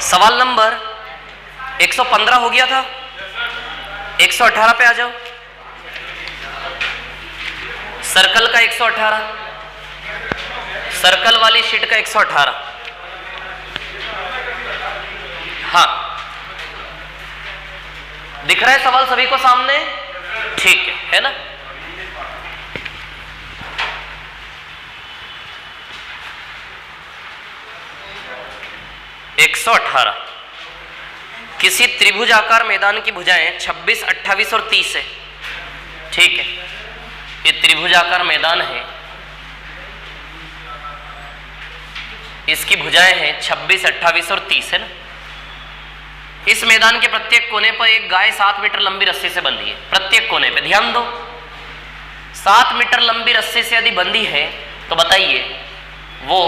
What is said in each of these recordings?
सवाल नंबर 115 हो गया था, 118 पे आ जाओ। सर्कल का 118, सर्कल वाली शीट का 118। हाँ, दिख रहा है सवाल सभी को सामने? ठीक है ना? किसी त्रिभुजाकार मैदान की भुजाएं 26, 28 और 30 है। ठीक है, ये त्रिभुजाकार मैदान है, इसकी भुजाएं हैं 26, 28 और 30 है ना। इस मैदान के प्रत्येक कोने पर एक गाय 7 मीटर लंबी रस्सी से बंधी है। प्रत्येक कोने पे ध्यान दो, 7 मीटर लंबी रस्सी से यदि बंधी है तो बताइए वो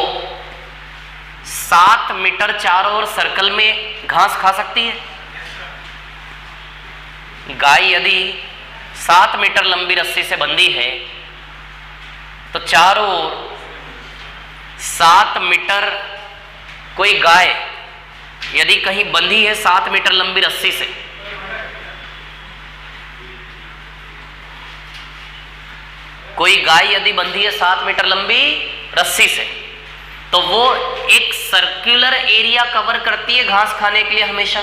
7 मीटर चारों ओर सर्कल में घास खा सकती है? गाय यदि 7 मीटर लंबी रस्सी से बंधी है तो चारों ओर 7 मीटर, कोई गाय यदि कहीं बंधी है 7 मीटर लंबी रस्सी से, कोई गाय यदि बंधी है 7 मीटर लंबी रस्सी से, तो वो एक सर्कुलर एरिया कवर करती है घास खाने के लिए हमेशा।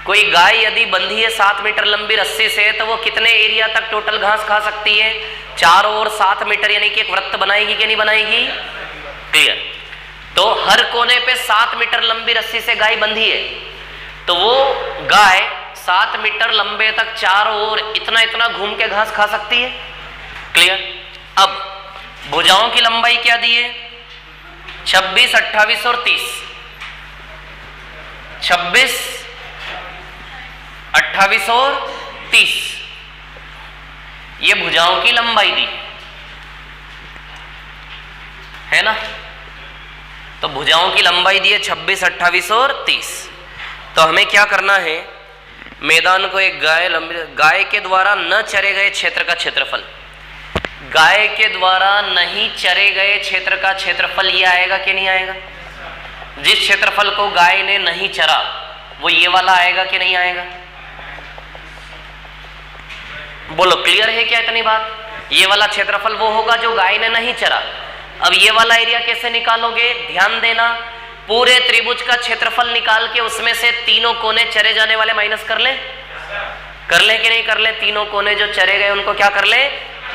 कोई गाय यदि बंधी है 7 मीटर लंबी रस्सी से तो वो कितने एरिया तक टोटल घास खा सकती है? चारों ओर 7 मीटर, यानी कि एक वृत्त बनाएगी कि नहीं बनाएगी? क्लियर? तो हर कोने पे 7 मीटर लंबी रस्सी से गाय बंधी है, तो वो गाय 7 मीटर लंबे तक चारों ओर इतना इतना घूम के घास खा सकती है। क्लियर? अब भुजाओं की लंबाई क्या दी है? 26, 28 और 30। 26, 28 और 30 ये भुजाओं की लंबाई दी है ना। तो भुजाओं की लंबाई दी है 26, 28 और 30। तो हमें क्या करना है? मैदान को एक गाय के द्वारा न चरे गए क्षेत्र का क्षेत्रफल, गाय के द्वारा नहीं चरे गए क्षेत्र का क्षेत्रफल ये आएगा कि नहीं आएगा? जिस क्षेत्रफल को गाय ने नहीं चरा वो ये वाला आएगा कि नहीं आएगा? बोलो, क्लियर है क्या इतनी बात? ये वाला क्षेत्रफल वो होगा जो गाय ने नहीं चरा। अब ये वाला एरिया कैसे निकालोगे? ध्यान देना, पूरे त्रिभुज का क्षेत्रफल निकाल के उसमें से तीनों कोने चरे जाने वाले माइनस कर ले। कर ले कि नहीं कर ले? तीनों कोने जो चरे गए उनको क्या कर ले?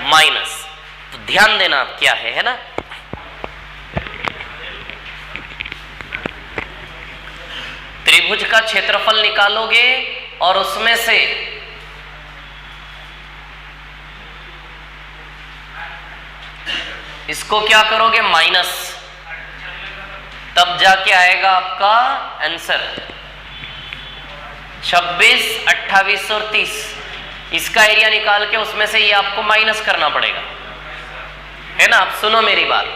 माइनस। तो ध्यान देना आप क्या है ना। त्रिभुज का क्षेत्रफल निकालोगे और उसमें से इसको क्या करोगे? माइनस, तब जाके आएगा आपका आंसर 26, 28 और 30। इसका एरिया निकाल के उसमें से ये आपको माइनस करना पड़ेगा, है ना। अब सुनो मेरी बात,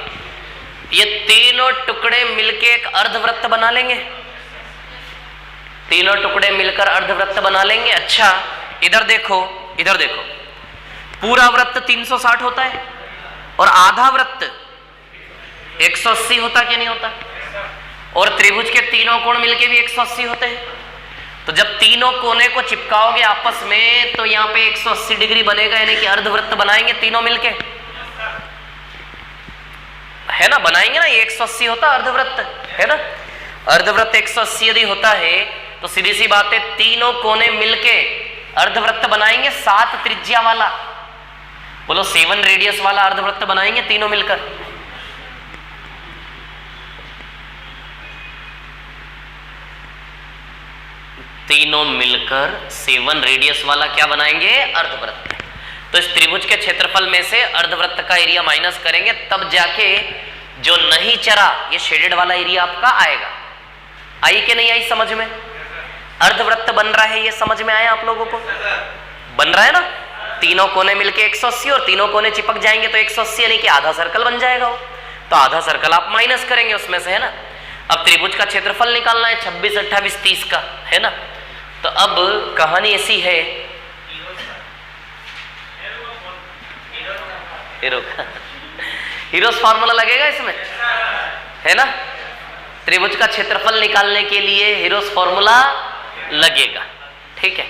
ये तीनों टुकड़े मिलके एक अर्धवृत्त बना लेंगे। तीनों टुकड़े मिलकर अर्धवृत्त बना लेंगे। अच्छा, इधर देखो, इधर देखो, पूरा वृत्त 360 होता है और आधा वृत्त 180 होता कि नहीं होता? और त्रिभुज के तीनों कोण मिलके भी 180 होते हैं। तो जब तीनों कोने को चिपकाओगे आपस में तो यहां पे 180 डिग्री बनेगा, यानी कि अर्धवृत्त बनाएंगे तीनों मिलके, है ना। बनाएंगे ना, ये 180 होता अर्धवृत्त, है ना। अर्धवृत्त 180 यदि होता है तो सीधी सी बात है तीनों कोने मिलके अर्धवृत्त बनाएंगे 7 त्रिज्या वाला। बोलो, 7 रेडियस वाला अर्धवृत्त बनाएंगे तीनों मिलकर। तीनों मिलकर 7 रेडियस वाला क्या बनाएंगे? अर्धवृत्त। तो इस त्रिभुज के क्षेत्रफल में से अर्धवृत्त का एरिया माइनस करेंगे, तब जाके जो नहीं चरा ये शेडेड वाला एरिया आपका आएगा। आई कि नहीं आई समझ में? अर्धवृत्त बन रहा है, ये समझ में आया आप लोगों को? बन रहा है ना। तीनों कोने मिलके 180 और तीनों कोने चिपक जाएंगे तो 180 यानी कि आधा सर्कल बन जाएगा वो। तो आधा सर्कल आप माइनस करेंगे उसमें से, है ना। अब त्रिभुज का क्षेत्रफल निकालना है 26, 28, 30 का, है ना। तो अब कहानी ऐसी है, हीरोस फार्मूला लगेगा इसमें, है ना। त्रिभुज का क्षेत्रफल निकालने के लिए हीरोस फॉर्मूला लगेगा। ठीक है,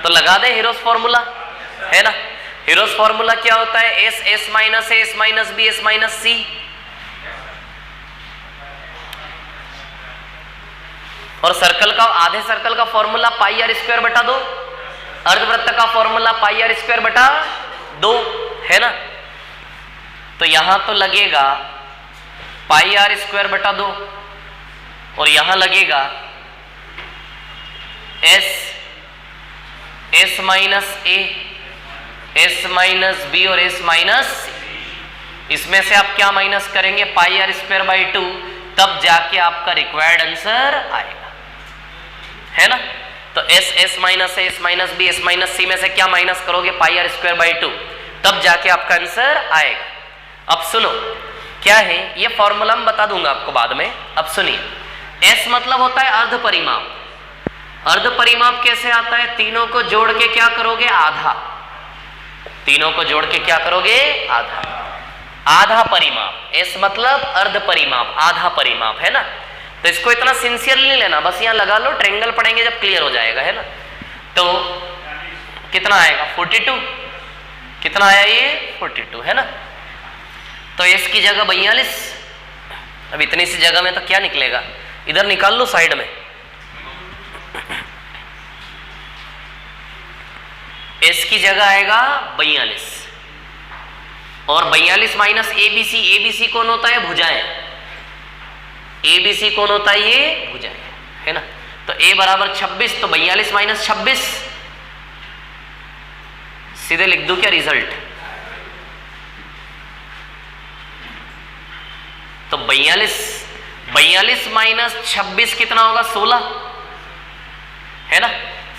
तो लगा दे हीरोस फॉर्मूला, है ना। हीरोस फॉर्मूला क्या होता है? S S minus A, S minus B, S minus C. और सर्कल का, आधे सर्कल का फॉर्मूला पाई आर स्क्वायर बटा 2, अर्धवृत्त का फॉर्मूला पाई आर स्क्वायर बटा 2, है ना। तो यहां तो लगेगा पाई आर स्क्वायर बटा 2 और यहां लगेगा S S minus A, S minus B और एस माइनस सी। इसमें से आप क्या माइनस करेंगे? पाई आर स्क्वायर बाई 2, तब जाके आपका रिक्वायर्ड आंसर आएगा, है ना। तो S S minus A, S minus B, S minus C में से क्या माइनस करोगे? पाई आर स्क्वायर बाई 2, तब जाके आपका आंसर आएगा। अब सुनो क्या है ये फॉर्मूला, मैं बता दूंगा आपको बाद में। अब सुनिए, एस मतलब होता है अर्ध परिमाप। अर्ध परिमाप कैसे आता है? तीनों को जोड़ के क्या करोगे? आधा। तीनों को जोड़ के क्या करोगे? आधा। आधा परिमाप, एस मतलब अर्ध परिमाप, आधा परिमाप, है ना। तो इसको इतना सिंसियरली नहीं लेना, बस यहां लगा लो, ट्रायंगल पढ़ेंगे जब क्लियर हो जाएगा, है ना। तो कितना आएगा? 42। कितना आया ये? 42, है ना। तो एस की जगह 42। अब इतनी सी जगह में तो क्या निकलेगा? इधर निकाल लो साइड में। एस की जगह आएगा 42 और 42 माइनस एबीसी। एबीसी कौन होता है? भुजाएं। एबीसी कौन होता है? ये भुजाएं, है ना। तो ए बराबर 26, तो 42 माइनस 26, सीधे लिख दूं क्या रिजल्ट? तो 42 माइनस 26 कितना होगा? 16, है ना।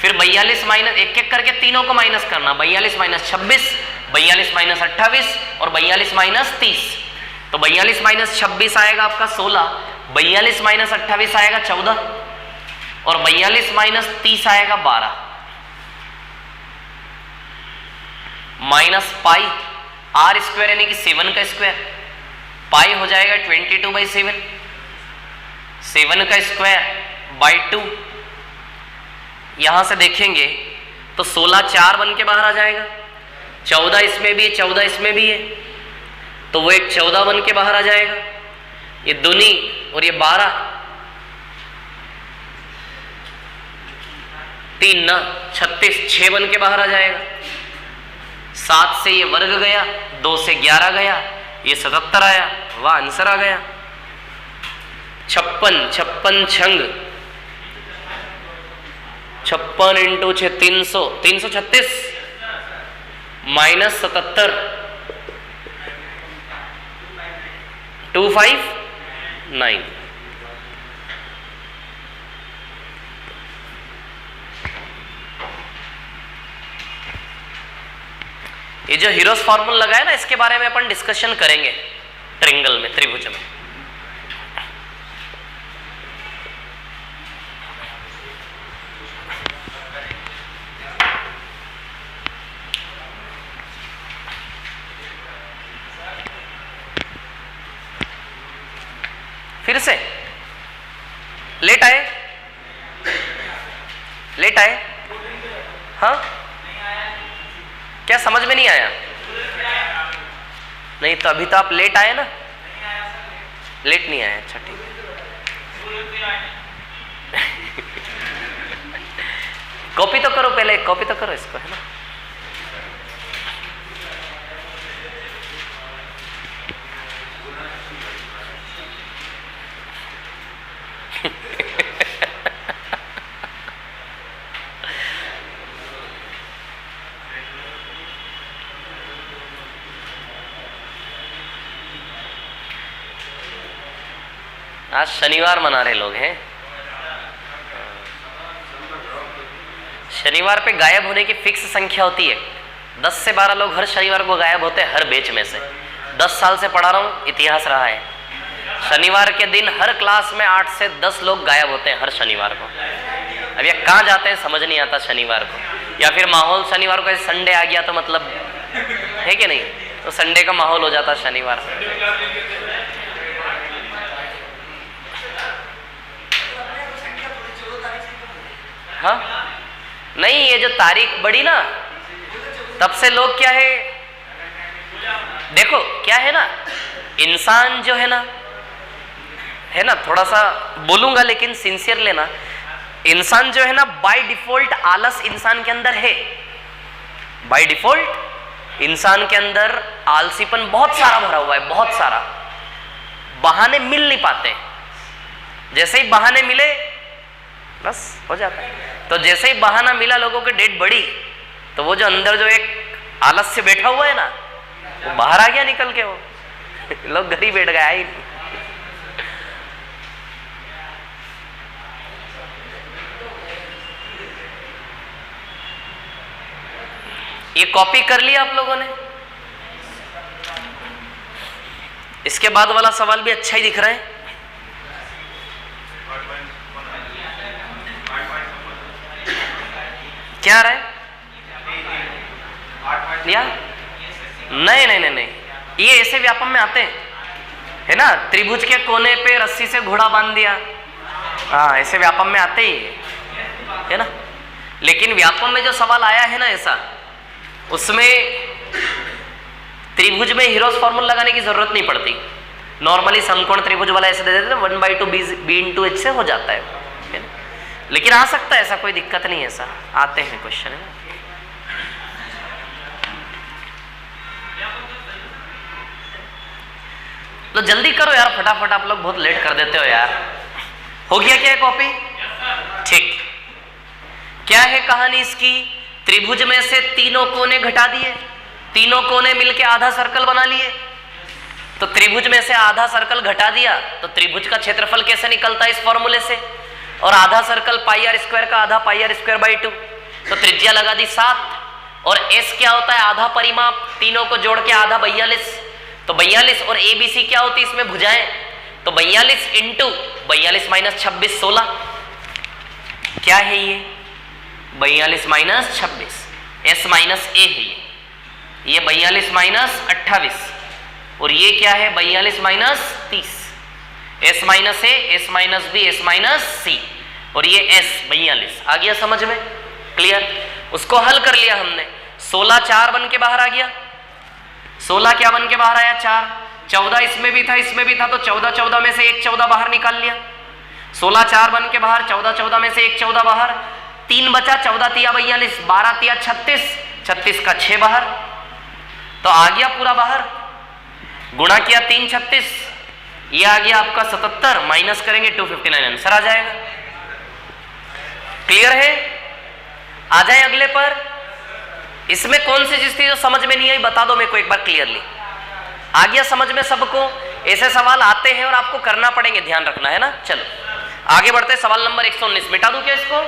फिर 42 माइनस, एक एक करके तीनों को माइनस करना। 42 माइनस 26, 42 माइनस 28 और 42 माइनस 30। तो 42 माइनस 26 आएगा आपका 16, 42 माइनस 28 आएगा 14 और 42 माइनस 30 आएगा 12। माइनस पाई आर स्क्वायर यानी कि 7 का स्क्वायर, पाई हो जाएगा 22/7, 7 का स्क्वायर बाई 2। यहां से देखेंगे तो 16 4 बन के बाहर आ जाएगा, 14 इसमें भी है, 14 इसमें भी है, तो वो एक 14 बन के बाहर आ जाएगा। ये दूनी और ये 12, 3 ना 36, 6 बन के बाहर आ जाएगा। 7 से ये वर्ग गया, 2 से 11 गया, ये 77 आया, वाह आंसर आ गया। 56 छंग 56 इंटू 6 300, 336 माइनस 77 259। ये जो हीरोस फॉर्मूला लगा है ना, इसके बारे में अपन डिस्कशन करेंगे ट्रायंगल में, त्रिभुज में। फिर से लेट आए, लेट आए, हाँ क्या समझ में नहीं आया? नहीं तो अभी तो आप लेट आए ना, लेट नहीं आए, अच्छा ठीक है। कॉपी तो करो पहले, कॉपी तो करो इसको, है ना। आज शनिवार मना रहे लोग हैं। शनिवार पे गायब होने की फिक्स संख्या होती है, 10 से 12 लोग हर शनिवार को गायब होते हैं, हर बैच में से। 10 साल से पढ़ा रहा हूँ, इतिहास रहा है। शनिवार के दिन हर क्लास में 8 से 10 लोग गायब होते हैं हर शनिवार को। अब ये कहाँ जाते हैं समझ नहीं आता शनिवार को, या फिर माहौल शनिवार को संडे आ गया तो मतलब है कि नहीं, तो संडे का माहौल हो जाता शनिवार। हाँ नहीं, ये जो तारीख बढ़ी ना तब से लोग क्या है, देखो क्या है ना, इंसान जो है ना, थोड़ा सा बोलूंगा लेकिन सिंसियर लेना, इंसान जो है ना बाय डिफॉल्ट आलस इंसान के अंदर है। बाय डिफॉल्ट इंसान के अंदर आलसीपन बहुत सारा भरा हुआ है, बहुत सारा। बहाने मिल नहीं पाते, जैसे ही बहाने मिले बस हो जाता है। तो जैसे ही बहाना मिला, लोगों की डेट बढ़ी, तो वो जो अंदर जो एक आलस से बैठा हुआ है ना, वो बाहर आ गया निकल के, वो लोग घर ही बैठ गए, आई नहीं। ये कॉपी कर लिया आप लोगों ने? इसके बाद वाला सवाल भी अच्छा ही दिख रहा है। क्या आ रहा है? या नहीं नहीं नहीं नहीं, ये ऐसे व्यापम में आते हैं, है ना, त्रिभुज के कोने पे रस्सी से घोड़ा बांध दिया, हाँ ऐसे व्यापम में आते ही है ना। लेकिन व्यापम में जो सवाल आया है ना ऐसा, उसमें त्रिभुज में हीरोज फॉर्मूला लगाने की जरूरत नहीं पड़ती। नॉर्मली समकोण त्रिभुज वाला ऐसे दे देते हैं, 1/2 b/h से हो जाता है ना? लेकिन आ सकता है, ऐसा कोई दिक्कत नहीं है, ऐसा आते हैं क्वेश्चन, है ना। तो जल्दी करो यार, फटाफट, आप लोग बहुत लेट कर देते हो यार। हो गया क्या कॉपी? ठीक। क्या है कहानी इसकी? त्रिभुज में से तीनों कोने घटा दिए, तीनों कोने मिलके आधा सर्कल बना लिए। तो त्रिभुज में से आधा सर्कल घटा दिया, तो त्रिभुज का क्षेत्रफल कैसे निकलता है इस फॉर्मूले से? और आधा सर्कल πr² का आधा πr²/2, तो त्रिज्या लगा दी 7। और s क्या होता है? आधा परिमाप, तीनों को जोड़ के आधा 42। तो 42 और ABC क्या होती है इसमें? भुजाएं। तो 42 इंटू 42 - 26 16। क्या है ये? 42 - 26, s - a है ये 42 - 28। और ये क्या है? 42 - 30। s - a, s - b, s - c, और ये s 42 आ गया समझ में? क्लियर? उसको हल कर लिया हमने। 16 4 बन के बाहर आ गया। 16 क्या बन के बाहर आया? 4। 14 इसमें भी था, इसमें भी था, तो 14 14 में से एक 14 बाहर निकाल लिया। 16 4 बन के बाहर, 14 14 में से एक 14 बाहर, 3 बचा, 14 तिया 42, 12 तिया 36, 36 का 6 बाहर, तो आ गया पूरा बाहर। गुणा किया 3 36, ये आ गया आपका 77, माइनस करेंगे 259, आंसर आ जाएगा। क्लियर है? आ जाए अगले पर। इसमें कौन सी चीज थी जो समझ में नहीं आई, बता दो मेरे को एक बार क्लियरली। आ गया समझ में सबको? ऐसे सवाल आते हैं और आपको करना पड़ेंगे, ध्यान रखना है ना। चलो आगे बढ़ते, सवाल नंबर 119। मिटा दूं क्या इसको?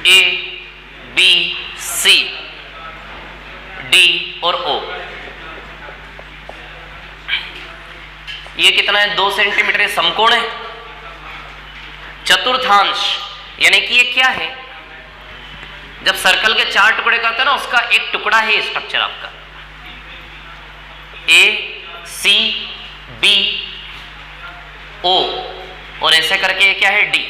A, B, C, D और O। ये कितना है? 2 सेंटीमीटर समकोण है। चतुर्थांश यानी कि ये क्या है? जब सर्कल के 4 टुकड़े करते हैं ना, उसका एक टुकड़ा है स्ट्रक्चर आपका। A, C, B, O और ऐसे करके क्या है? D।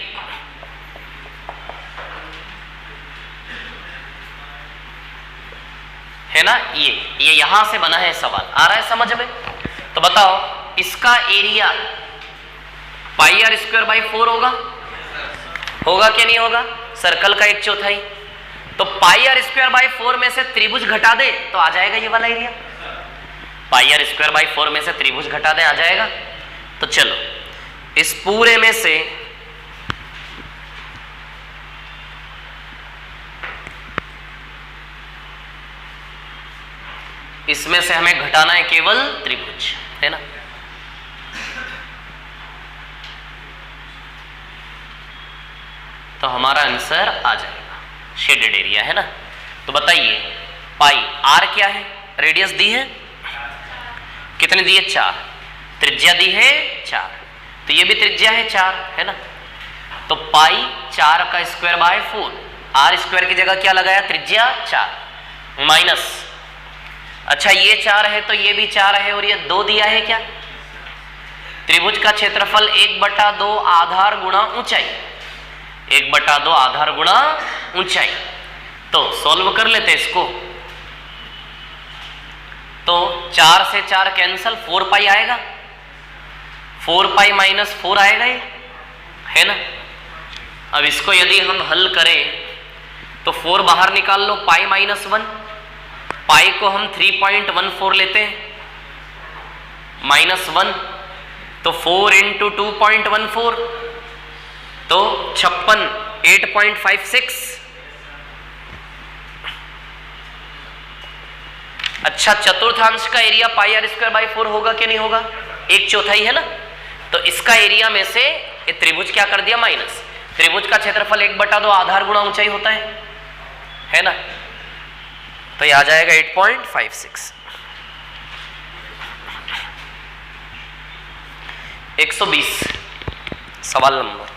है ना? ये यहां से बना है सवाल। आ रहा है समझ में? तो बताओ इसका एरिया πr²/4 होगा क्या नहीं होगा? सर्कल का 1/4। तो πr²/4 में से त्रिभुज घटा दे तो आ जाएगा ये वाला एरिया। πr²/4 में से त्रिभुज घटा दे, आ जाएगा। तो चलो इस पूरे में से इसमें से हमें घटाना है केवल त्रिभुज, है ना। तो हमारा आंसर आ जाएगा, शेडेड एरिया है ना। तो बताइए पाई आर क्या है, रेडियस दी है कितने दी है 4, त्रिज्या दी है 4, तो ये भी त्रिज्या है 4 है ना। तो पाई 4 का स्क्वायर बाय 4, आर स्क्वायर की जगह क्या लगाया त्रिज्या 4 माइनस, अच्छा ये 4 है तो ये भी 4 है और ये 2 दिया है क्या, त्रिभुज का क्षेत्रफल 1/2 आधार गुणा ऊंचाई, 1/2 आधार गुणा ऊंचाई। तो सॉल्व कर लेते इसको, तो 4 से 4 कैंसल, 4 पाई आएगा, 4 पाई माइनस 4 आएगा ये है ना। अब इसको यदि हम हल करें तो 4 बाहर निकाल लो, पाई माइनस 1, पाई को हम 3.14 लेते हैं माइनस 1, तो 4 इंटू 2.14 तो 56, 8.56। अच्छा चतुर्थांश का area pi R square by 4 होगा कि नहीं होगा, 1/4 है ना। तो इसका एरिया में से ये त्रिभुज क्या कर दिया माइनस, त्रिभुज का क्षेत्रफल 1/2 आधार गुणा ऊंचाई होता है ना। तो ये आ जाएगा 8.56। 120 सवाल नंबर।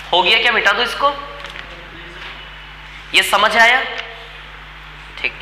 हो गया क्या, मिटा दो इसको, ये समझ आया ठीक।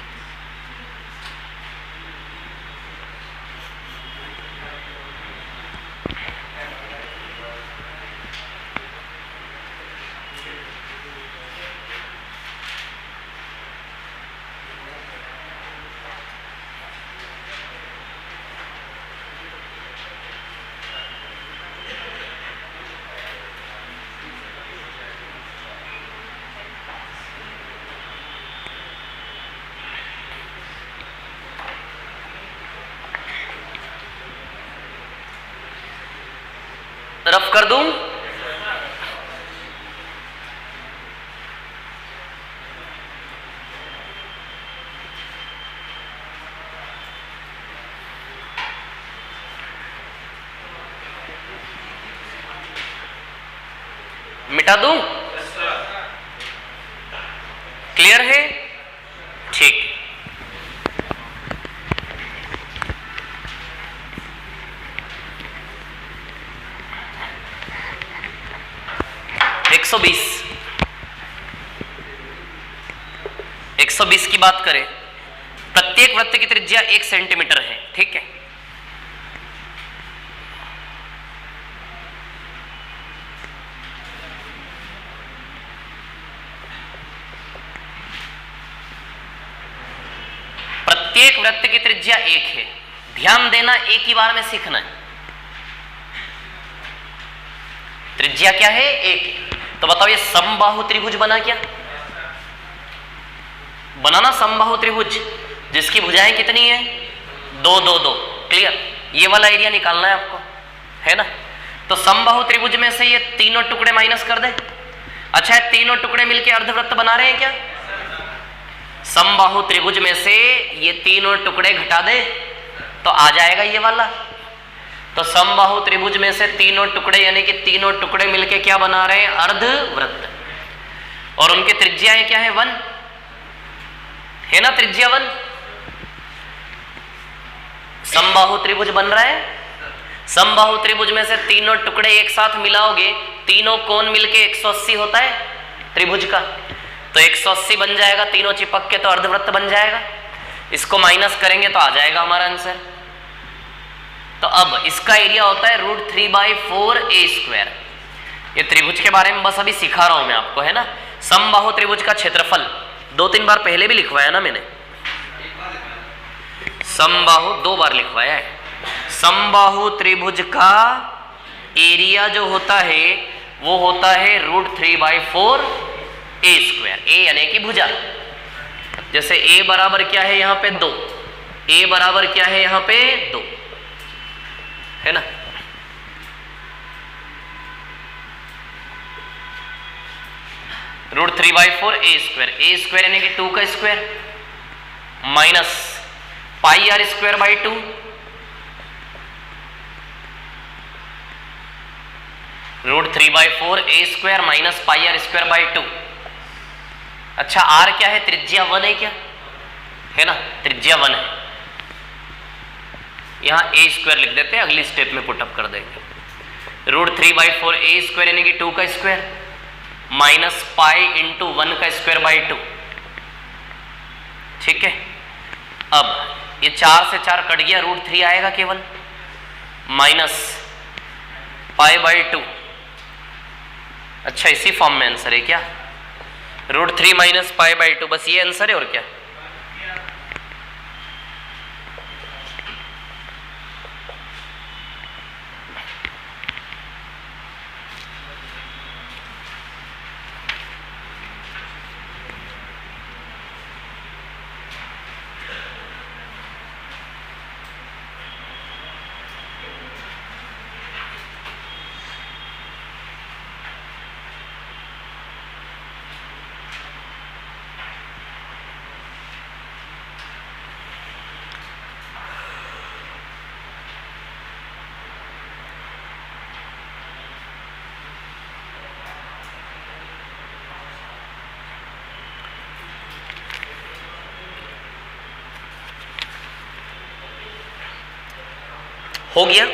रफ कर दूं, मिटा दूं, क्लियर है ठीक। एक 120 की बात करें, प्रत्येक वृत्त की त्रिज्या 1 सेंटीमीटर है, ठीक है। प्रत्येक वृत्त की त्रिज्या 1 है, ध्यान देना एक ही बार में सीखना है। त्रिज्या क्या है 1, तो बताओ ये समबाहु त्रिभुज बना क्या, बनाना समबाहु त्रिभुज जिसकी भुजाएं कितनी है 2 2 2, क्लियर। ये वाला एरिया निकालना है आपको, है ना। तो समबाहु त्रिभुज में से ये तीनों टुकड़े माइनस कर दे। अच्छा तीनों टुकड़े मिलके अर्धवृत्त बना रहे हैं क्या, समबाहु त्रिभुज में से ये तीनों टुकड़े घटा दे तो आ जाएगा ये वाला। तो समबाहु त्रिभुज में से तीनों टुकड़े यानी कि तीनों टुकड़े मिलके क्या बना रहे हैं अर्धवृत्त, और उनकी त्रिज्याएं क्या है 1 है ना, त्रिज्या 1। समबाहु त्रिभुज बन रहा है। समबाहु त्रिभुज में से तीनों टुकड़े एक साथ मिलाओगे, तीनों कोण मिलके 180 होता है त्रिभुज का, तो 180 बन जाएगा, तीनों चिपक के तो अर्धवृत्त बन जाएगा। इसको माइनस करेंगे तो आ जाएगा हमारा आंसर। तो अब इसका एरिया होता है √3/4a²। ये त्रिभुज के बारे में बस अभी सिखा रहा हूं मैं आपको, है ना। समबाहु त्रिभुज का क्षेत्रफल 2-3 बार पहले भी लिखवाया ना मैंने, समबाहु 2 बार लिखवाया है। समबाहु त्रिभुज का एरिया जो होता है वो होता है √3/4a²। ए यानी कि भुजा, जैसे a बराबर क्या है यहाँ पे 2, a बराबर क्या है यहाँ पे 2, है ना। √3/4a² a² यानी कि 2 का square minus πr²/2, √3/4a² minus πr²/2। अच्छा r क्या है, त्रिज्या 1 है क्या, है ना, त्रिज्या 1 है। यहां a² लिख देते हैं, अगली स्टेप में पुटअप कर देंगे। √3/4a² यानी कि 2 का स्क्वायर माइनस पाई इंटू 1 का स्क्वायर/2, ठीक है। अब ये 4 से 4 कट गया, √3 आएगा केवल, माइनस π/2। अच्छा इसी फॉर्म में आंसर है क्या, √3 माइनस π/2, बस ये आंसर है और क्या। हो गया।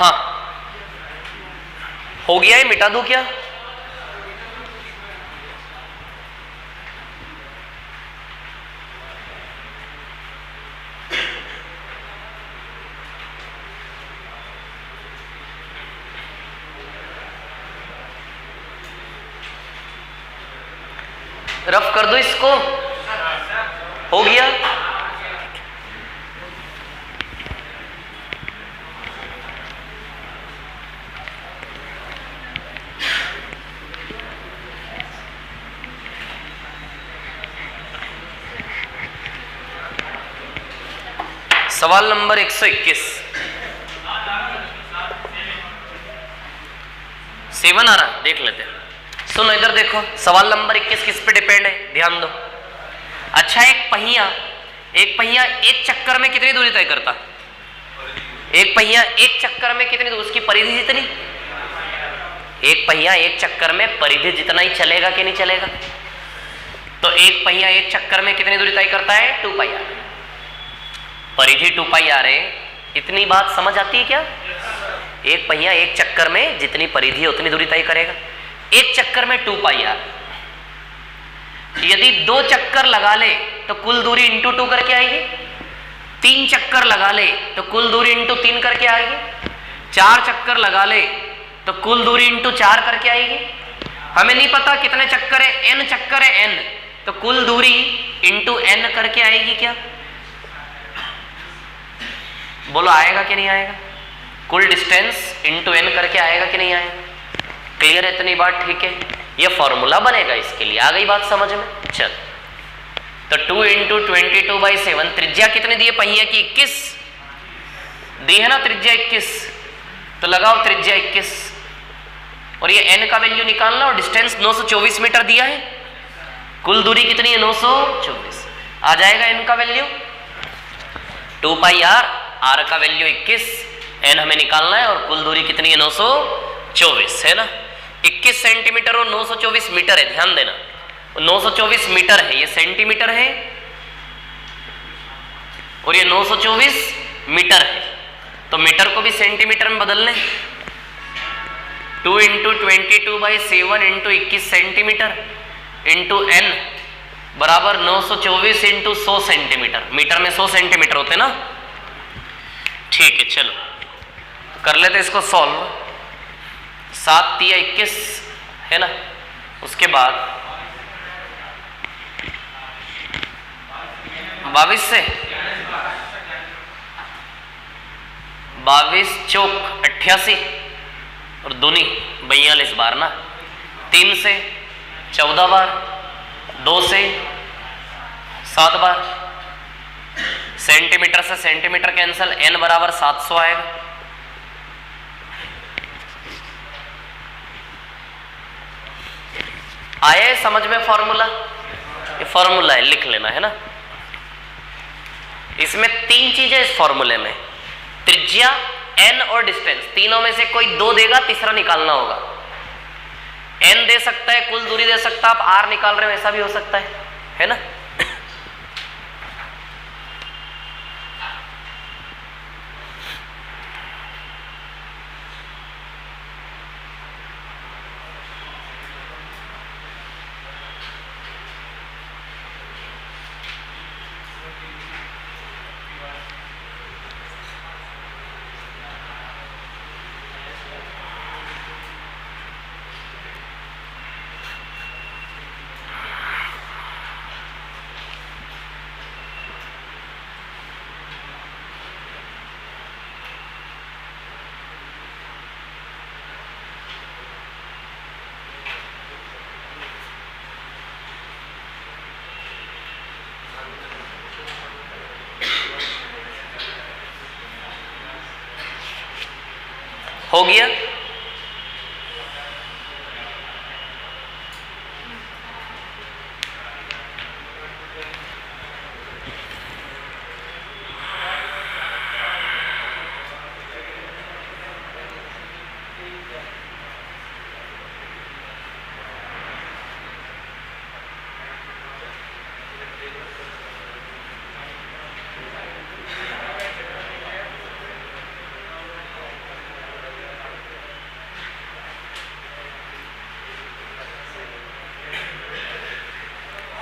हाँ हो गया है, मिटा दूं क्या, रफ कर दो इसको, हो गया। सवाल नंबर 121, 7 आ रहा, देख लेते हैं। सुनो इधर देखो, सवाल नंबर 21 किस पे डिपेंड है, ध्यान दो। अच्छा एक पहिया एक चक्कर में कितनी दूरी तय करता, एक पहिया एक चक्कर में कितनी दूरी, उसकी परिधि जितनी, एक पहिया एक चक्कर में परिधि जितना ही चलेगा कि नहीं चलेगा। तो एक पहिया एक चक्कर में कितनी दूरी तय करता है, 2πr, परिधि 2πr है। इतनी बात समझ आती है क्या, एक पहिया एक चक्कर में जितनी परिधि है उतनी दूरी तय करेगा, एक चक्कर में 2πr। यदि 2 चक्कर लगा ले तो कुल दूरी इंटू 2 करके आएगी, 3 चक्कर लगा ले तो कुल दूरी इंटू 3 करके आएगी, 4 चक्कर लगा ले तो कुल दूरी इंटू 4 करके आएगी। हमें नहीं पता कितने चक्कर है, n चक्कर है n, तो कुल दूरी इंटू n करके आएगी क्या, बोलो आएगा कि नहीं आएगा। कुल डिस्टेंस इंटू एन करके आएगा कि नहीं आएगा? क्लियर है इतनी बात? ठीक है, ये फॉर्मूला बनेगा इसके लिए। आ गई बात समझ में? चल, तो 2 इंटू 22/7, त्रिज्या कितनी दी है पहिए की? 21 दी है ना त्रिज्या 21, तो लगाओ त्रिज्या 21 और ये n का वैल्यू निकालना और डिस्टेंस 924 मीटर दिया है। कुल दूरी कितनी है? 924। आ जाएगा n का वैल्यू 2πr, r का वैल्यू 21, n हमें निकालना है और कुल दूरी कितनी है? 924 है ना। 21 सेंटीमीटर और 924 मीटर है, ध्यान देना। 924 मीटर है, ये सेंटीमीटर है और ये 924 मीटर है, तो मीटर को भी सेंटीमीटर में बदल लें। 2 into 22/7 into 21 centimetre into n बराबर 924 इंटू 100 सेंटीमीटर। मीटर में 100 सेंटीमीटर होते ना। ठीक है, चलो कर लेते इसको सॉल्व। 7 तिया 21 है ना, उसके बाद 22 से 22 चौक 88 और दूनी 42 बार ना। 3 से 14 बार, 2 से 7 बार, सेंटीमीटर से सेंटीमीटर कैंसल, n बराबर 700 आएगा। आया समझ में फॉर्मूला? ये फॉर्मूला है, लिख लेना है ना। इसमें 3 चीजें इस फॉर्मूले में, त्रिज्या, n और डिस्टेंस, तीनों में से कोई 2 देगा, तीसरा निकालना होगा। n दे सकता है, कुल दूरी दे सकता है, आप r निकाल रहे हो ऐसा भी हो सकता है ना। हो गया?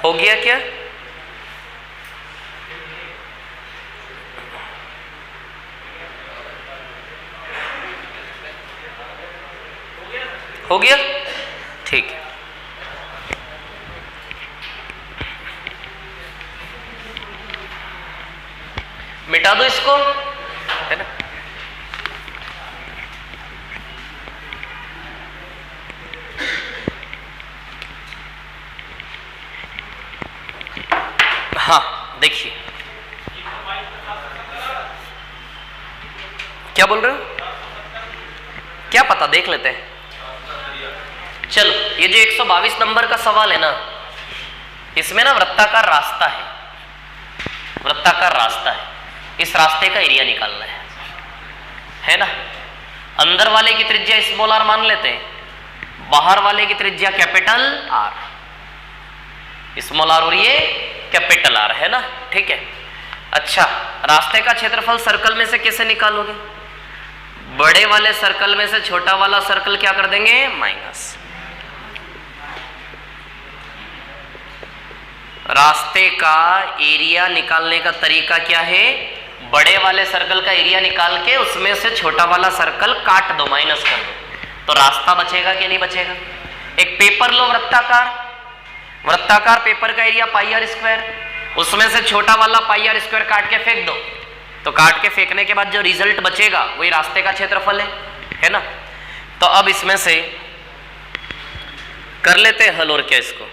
हो गया क्या? हो गया? ठीक है, मिटा दो इसको, है ना। हाँ देखिए, क्या बोल रहे हो? क्या पता, देख लेते हैं। चलो, ये जो 122 नंबर का सवाल है ना, इसमें ना वृत्ताकार रास्ता है, वृत्ताकार रास्ता है। इस रास्ते का एरिया निकालना है ना। अंदर वाले की त्रिज्या स्मॉल आर मान लेते हैं, बाहर वाले की त्रिज्या कैपिटल आर, स्मॉल आर और ये कैपिटल आर है ना। ठीक है, अच्छा, रास्ते का क्षेत्रफल सर्कल में से कैसे निकालोगे? बड़े वाले सर्कल में से छोटा वाला सर्कल क्या कर देंगे? माइनस। रास्ते का एरिया निकालने का तरीका क्या है? बड़े वाले सर्कल का एरिया निकाल के उसमें से छोटा वाला सर्कल काट दो, माइनस कर दो, तो रास्ता बचेगा कि नहीं बचेगा? एक पेपर लो वृत्ताकार, वृत्ताकार पेपर का एरिया πr², उसमें से छोटा वाला πr² काट के फेंक दो, तो तो काट के फेंकने के बाद जो रिजल्ट बचेगा वही रास्ते का क्षेत्रफल है ना। तो अब इसमें से कर लेते हैं हल, और क्या इसको,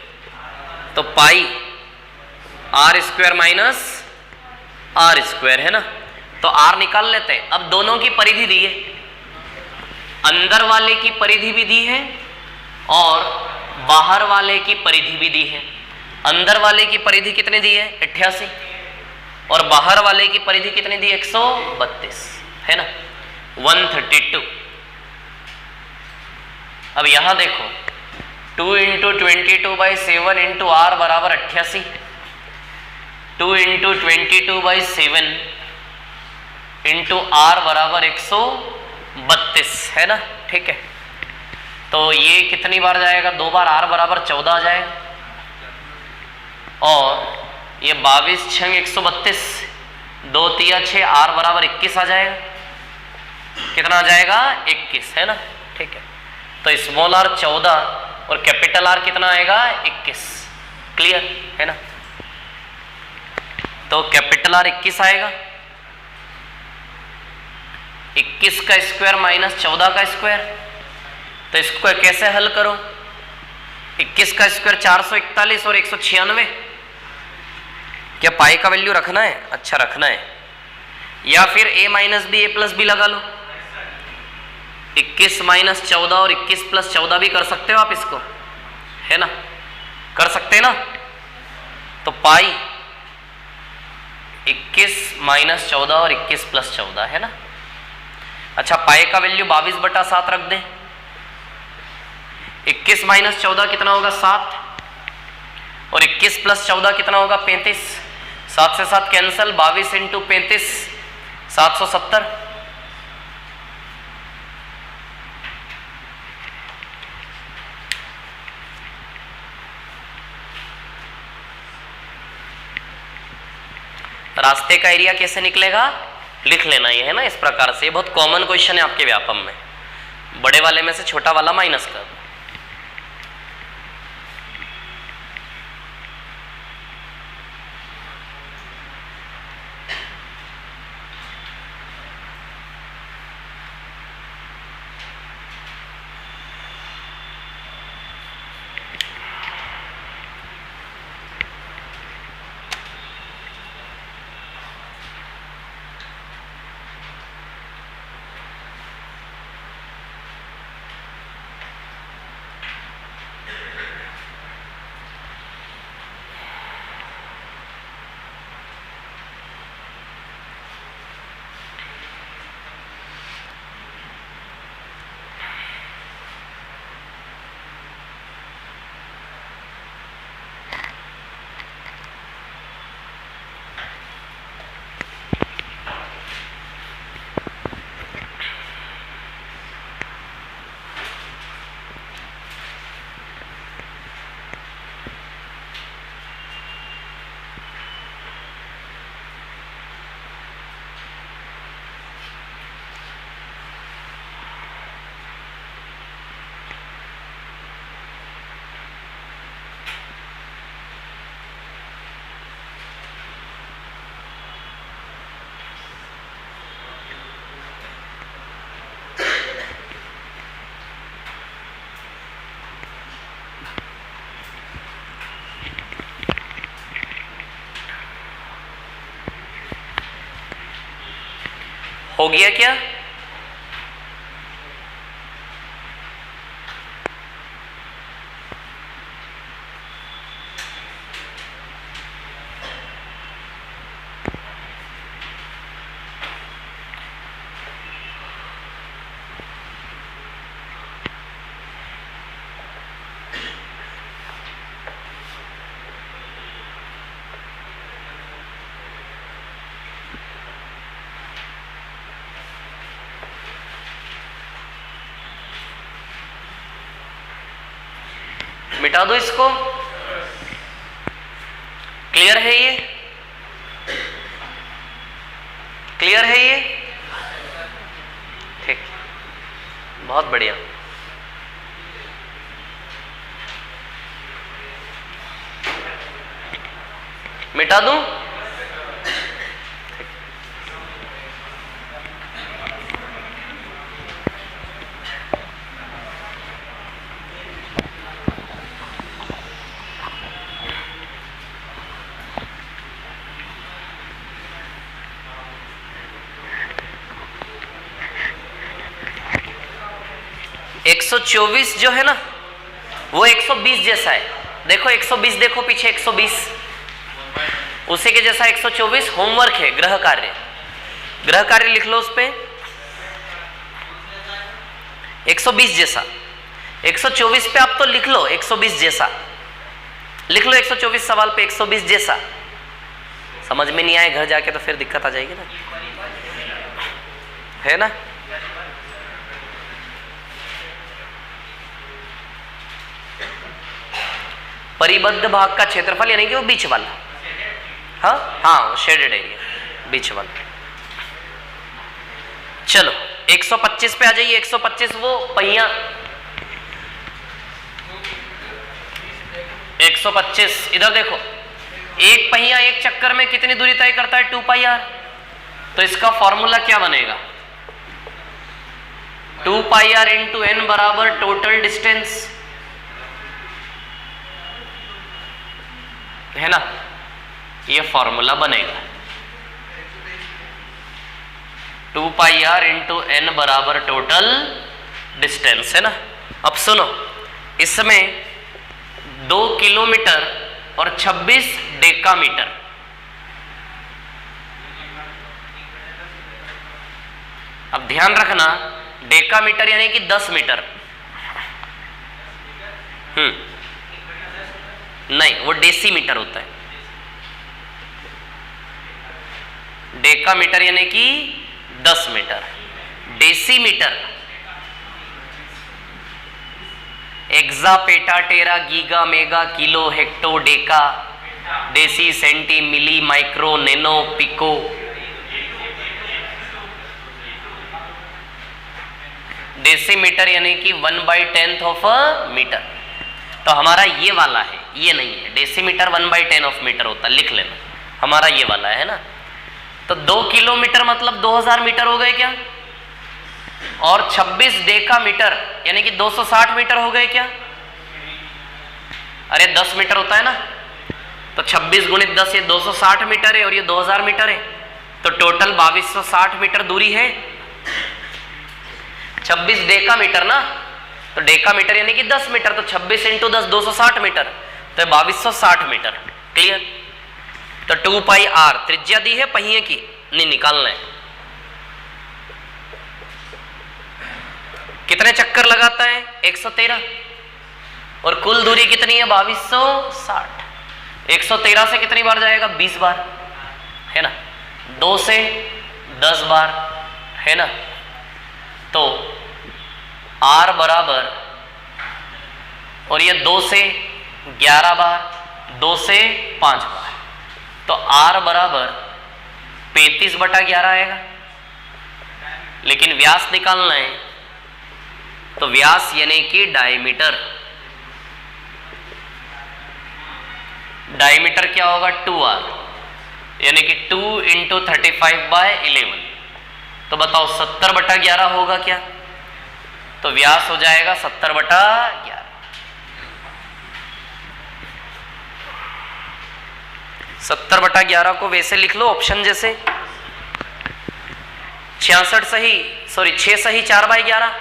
तो pi R square minus R square है ना, तो आर निकाल लेते हैं। अब दोनों की परिधि दी है, अंदर वाले की परिधि भी दी है और बाहर वाले की परिधि भी दी है। अंदर वाले की परिधि कितनी दी है 88 और बाहर वाले की परिधि कितनी दी 132 है ना 132। अब यहां देखो 2 × 22/7 × r बराबर 88, 2 × 22/7 × r बराबर 132 है ना। ठीक है, तो ये कितनी बार जाएगा, 2 बार, r बराबर 14 आ जाएगा और ये 22 × 132 2 × 6 r बराबर 21 आ जाएगा। कितना आ जाएगा 21 है ना। ठीक है, तो स्मॉल r 14 और कैपिटल R कितना आएगा 21। क्लियर है ना। तो कैपिटल R 21 आएगा, 21 का स्क्वायर माइनस 14 का स्क्वायर। तो इसको कैसे हल करो, 21 का स्क्वायर 441 और 196। क्या पाई का वैल्यू रखना है, अच्छा रखना है, या फिर a minus B a plus B लगा लो। 21 माइनस 14 और 21 प्लस 14 भी कर सकते हो आप इसको, है ना, कर सकते हैं ना। तो पाई 21 माइनस 14 और 21 प्लस 14 है ना। अच्छा, पाई का वैल्यू 22/7 रख दें। 21 माइनस 14 कितना होगा 7 और 21 प्लस 14 कितना होगा 35। 7 से 7 कैंसल, 22 × 35 770। रास्ते का एरिया कैसे निकलेगा लिख लेना, ये है ना इस प्रकार से। बहुत कॉमन क्वेश्चन है आपके व्यापम में, बड़े वाले में से छोटा वाला माइनस कर। हो गया क्या? मिटा दो इसको। क्लियर है ये? क्लियर है ये? ठीक, बहुत बढ़िया। मिटा दूं? 124 जो है ना वो 120 जैसा है। देखो 120, देखो पीछे 120, उसी के जैसा 124 होमवर्क है, ग्रह कार्य। ग्रह कार्य लिख लो उस पे 120 जैसा। 124 पे आप तो लिख लो 120 जैसा, लिख लो 124 सवाल पे 120 जैसा। समझ में नहीं आए घर जाके तो फिर दिक्कत आ जाएगी ना, है ना। परिबद्ध भाग का क्षेत्रफल यानी कि वो बीच वाला, हाँ शेडेड एरिया बीच वाला। चलो 125 पे आ जाइए। 125 वो पहिया, 125 इधर देखो, एक पहिया एक चक्कर में कितनी दूरी तय करता है 2 पाई आर। तो इसका फॉर्मूला क्या बनेगा 2 पाई आर इंटू एन बराबर टोटल डिस्टेंस, है ना। ये फॉर्मूला बनेगा 2 पाई आर इंटू एन बराबर टोटल डिस्टेंस, है ना। अब सुनो, इसमें 2 किलोमीटर और 26 डेकामीटर, अब ध्यान रखना डेकामीटर यानी कि 10 मीटर, नहीं वो डेसीमीटर होता है। डेकामीटर यानी कि 10 metre, decimetre exa peta tera giga mega kilo hecto deca deci centi milli micro nano pico. Decimetre यानी कि 1/10 ऑफ अ मीटर। तो हमारा ये वाला है, ये नहीं है। डेसीमीटर 1/10 ऑफ मीटर होता है, लिख लेना, हमारा ये वाला है ना। तो 2 किलोमीटर मतलब 2000 मीटर हो गए क्या, और 26 डेकामीटर यानी कि 260 मीटर हो गए क्या। अरे 10 मीटर होता है ना, तो 26 गुणित 10 ये 260 मीटर है और ये 2000 मीटर है, तो टोटल 2260 मीटर दूरी है। 26 डेकामीटर ना, तो डेकामीटर यानी कि 10 मीटर, तो 26 इंटू 10 260 मीटर, तो 2260 मीटर। क्लियर। तो 2 पाई आर त्रिज्या दी है पहिए की, नहीं निकालना है। कितने चक्कर लगाता है 113, और कुल दूरी कितनी है 2260। 113 से कितनी बार जाएगा 20 बार, है ना। 2 से 10 बार, है ना। तो R बराबर, और ये 2 से 11 बार, 2 से 5 बार, तो R बराबर 35/11 आएगा। लेकिन व्यास निकालना है, तो व्यास यानी कि डायमीटर, डायमीटर क्या होगा 2R, यानी कि 2 इंटू 35/11। तो बताओ 70/11 होगा क्या, तो व्यास हो जाएगा 70/11। 70/11 को वैसे लिख लो ऑप्शन जैसे 6 सही 4/11।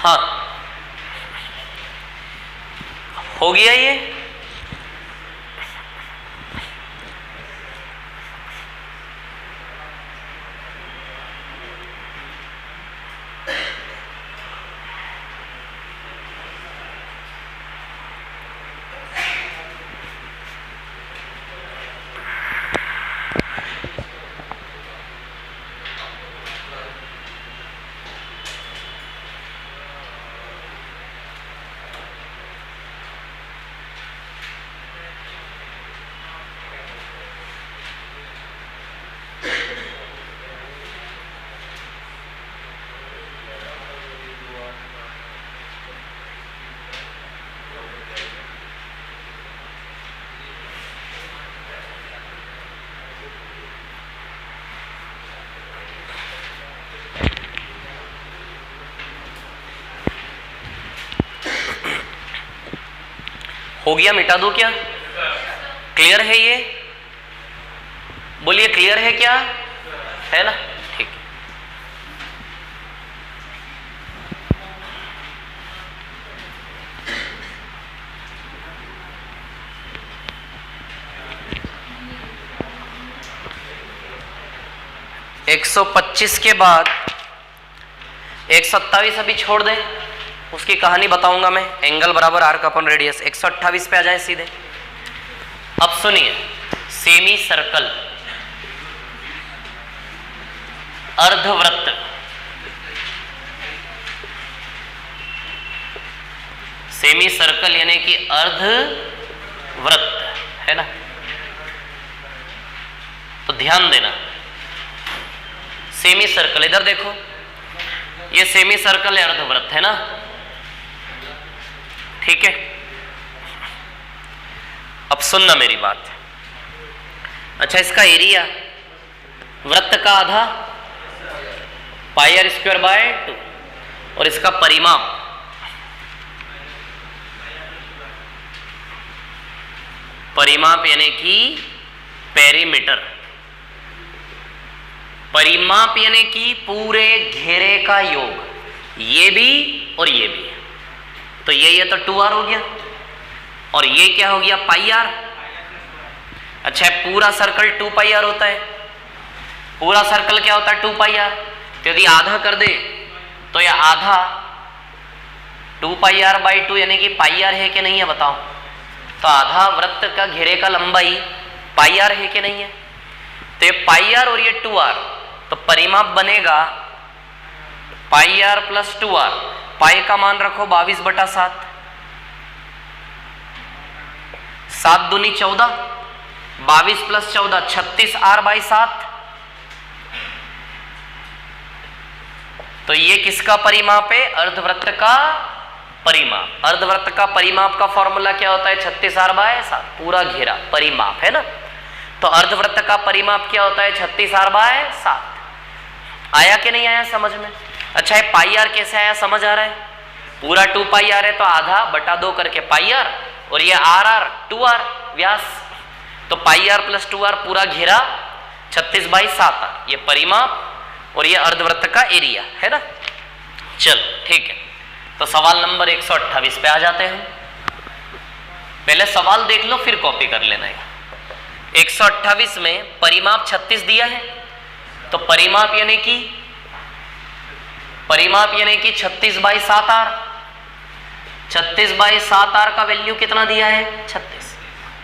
हाँ हो गया ये। हो गया, मिटा दो क्या? क्लियर है ये? बोलिए क्लियर है क्या? है ना? ठीक है। एक 125 के बाद 127 अभी छोड़ दें, उसकी कहानी बताऊंगा मैं। एंगल बराबर आर्क अपन रेडियस। 128 पे आ जाए सीधे। अब सुनिए, सेमी सर्कल, अर्धवृत्त, सेमी सर्कल यानी कि अर्धवृत्त, है ना? तो ध्यान देना, सेमी सर्कल, इधर देखो, ये सेमी सर्कल है, अर्धवृत्त है ना? ठीक है। अब सुनना मेरी बात। अच्छा, इसका एरिया वृत्त का आधा पाई आर स्क्वायर बाय 2, और इसका परिमाप यानी कि पेरीमीटर, परिमाप यानी कि पूरे घेरे का योग, ये भी और ये भी। तो ये तो 2r हो गया, और ये क्या हो गया? पाई आर। अच्छा, पूरा सर्कल 2 पाई आर होता है। पूरा सर्कल क्या होता है? 2 पाई आर। तो यदि आधा कर दे तो यह आधा 2 पाई आर बाई 2 यानी कि पाई आर है कि नहीं है? बताओ। तो आधा वृत्त का घेरे का लंबाई पाई आर है कि नहीं है? तो ये पाई आर और ये 2r, तो परिमाप बनेगा पाई आर प्लस 2r। पाई का मान रखो 22/7, 7 दूनी 14, 22 प्लस 14 36r/7। तो ये किसका परिमाप है? अर्धवृत्त का परिमाप। अर्धवृत्त का परिमाप का फॉर्मूला क्या होता है? 36r/7, पूरा घेरा परिमाप, है ना? तो अर्धवृत्त का परिमाप क्या होता है? 36r/7। आया कि नहीं आया समझ में? अच्छा, ये पाई आर कैसे आया? समझ आ रहा है? पूरा 2 पाई आर है, तो आधा बटा 2 करके पाई आर, और ये आर 2r व्यास, तो पाई आर प्लस 2r, पूरा घेरा 36/7, ये परिमाप, और ये अर्धवृत्त का एरिया, है ना? चलो ठीक है। तो सवाल नंबर 128 पे आ जाते हैं। पहले सवाल देख लो, फिर कॉपी कर लेना है। 128 में परिमाप 36 दिया है, तो परिमाप यानी कि 36/7r। 36/7r का वैल्यू कितना दिया है? 36।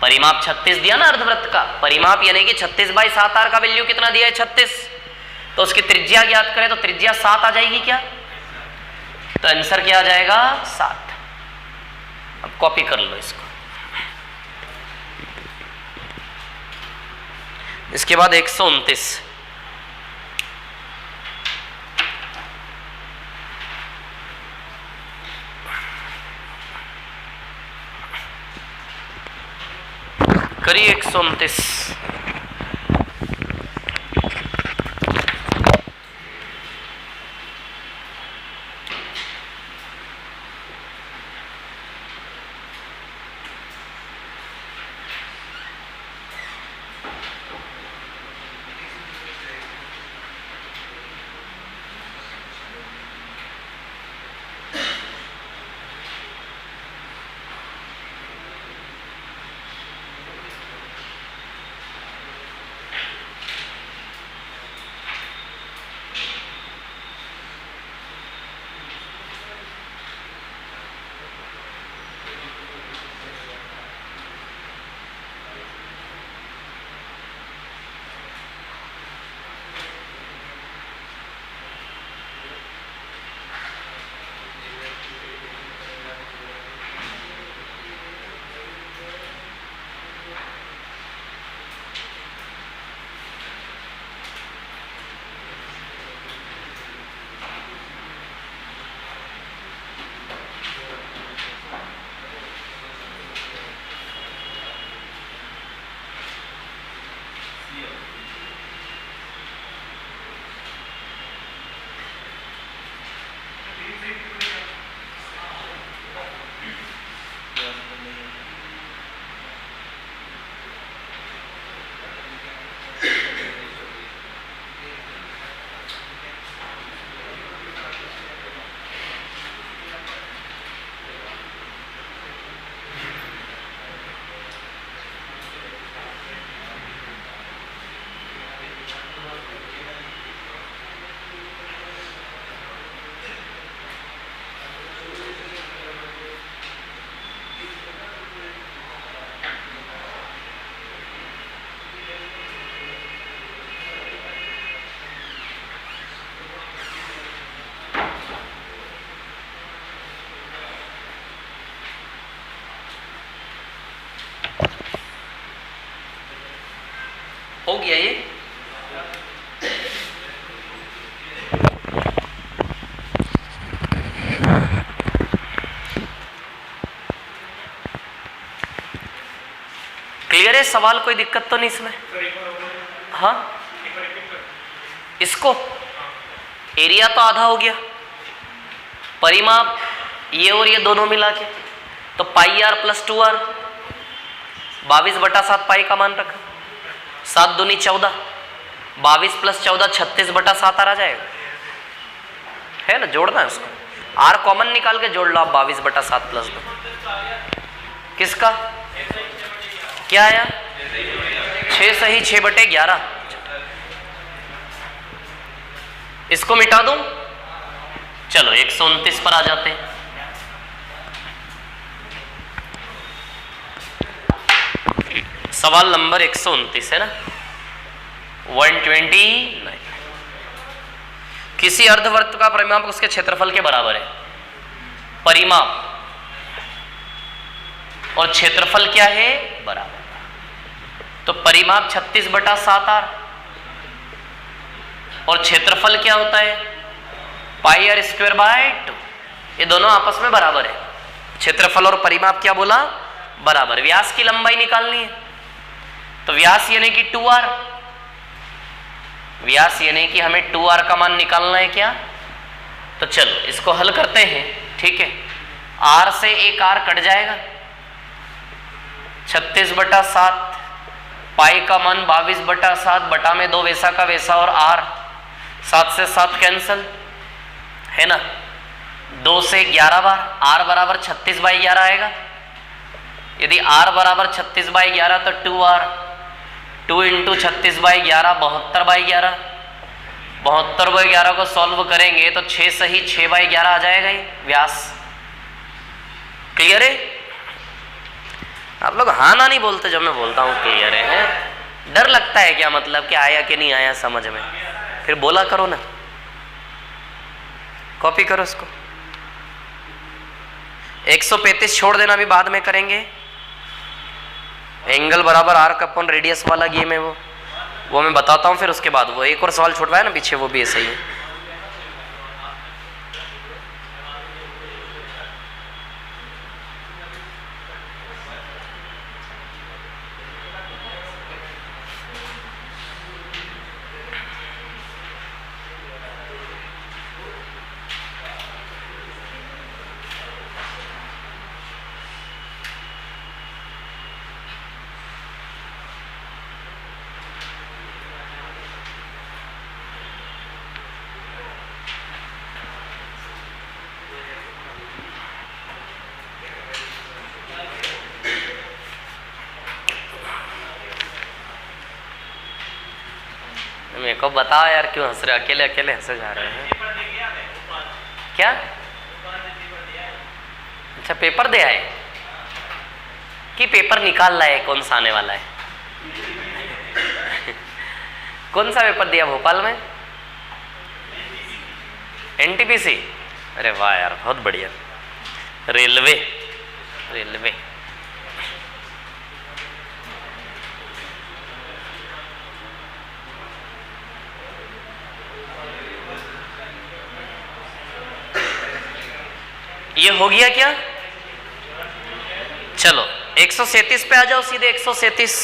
परिमाप 36 दिया ना अर्धवृत्त का, परिमाप यानी कि 36/7r का वैल्यू कितना दिया है? 36। तो उसकी त्रिज्या ज्ञात करें तो त्रिज्या 7 आ जाएगी क्या? तो आंसर क्या आ जाएगा? 7। अब कॉपी कर लो इसको। इसके बाद 129, करिए 129। हो गया ये। क्लियर है सवाल, कोई दिक्कत तो नहीं इसमें? हाँ, इसको एरिया तो आधा हो गया, परिमाप ये और ये दोनों मिला के तो पाई आर प्लस 2r, 22/7 पाई का मान रखा, 7 दूनी 14, 22 + 14 36/7 आ जाएगा, है ना? जोड़ना है उसको, r कॉमन निकाल के जोड़ लो आप, 22/7 + 2 किसका क्या आया? 6 सही 6/11। इसको मिटा दूं, चलो 129 पर आ जाते हैं। सवाल नंबर 129 है ना, 129। किसी अर्धवृत्त का परिमाप उसके क्षेत्रफल के बराबर है। परिमाप और क्षेत्रफल क्या है? बराबर। तो परिमाप 36/7r और क्षेत्रफल क्या होता है? πr²/2। ये दोनों आपस में बराबर है। क्षेत्रफल और परिमाप क्या बोला? बराबर। व्यास की लंबाई निकालनी है तो व्यास यानी कि 2r, व्यास यानी कि हमें 2r का मान निकालना है क्या? तो चलो इसको हल करते हैं, ठीक है। r से एक r कट जाएगा, 36/7, पाई का मान 22/7, बटा में 2 वैसा का वैसा और r, 7 से 7 कैंसल, है ना? 2 से 11 बार, r बराबर 36/11 आएगा। यदि r बराबर 36/11 तो 2r, 2 × 36/11 72/11, 72/11 को सॉल्व करेंगे तो 6 सही 6/11 आ जाएगा ये व्यास। क्लियर है? आप लोग हाँ ना नहीं बोलते जब मैं बोलता हूँ क्लियर है? डर लगता है क्या? मतलब कि आया कि नहीं आया समझ में? फिर बोला करो ना, कॉपी करो इसको। 135 छोड़ देना, अभी बाद में करेंगे। एंगल बराबर आर्क अपॉन रेडियस वाला गेम है वो मैं बताता हूँ, फिर उसके बाद वो एक और सवाल छुटवाया ना पीछे, वो भी ऐसा ही है। मेरे को बताओ यार, क्यों हंस रहे? अकेले अकेले हंसे जा रहे हैं क्या? अच्छा, पेपर दे आए कि पेपर निकाल लाए? कौन सा आने वाला है? कौन सा पेपर दिया भोपाल में? एनटीपीसी? अरे वाह यार, बहुत बढ़िया। रेलवे, रेलवे ये हो गया क्या? चलो 137 पे आ जाओ सीधे। 137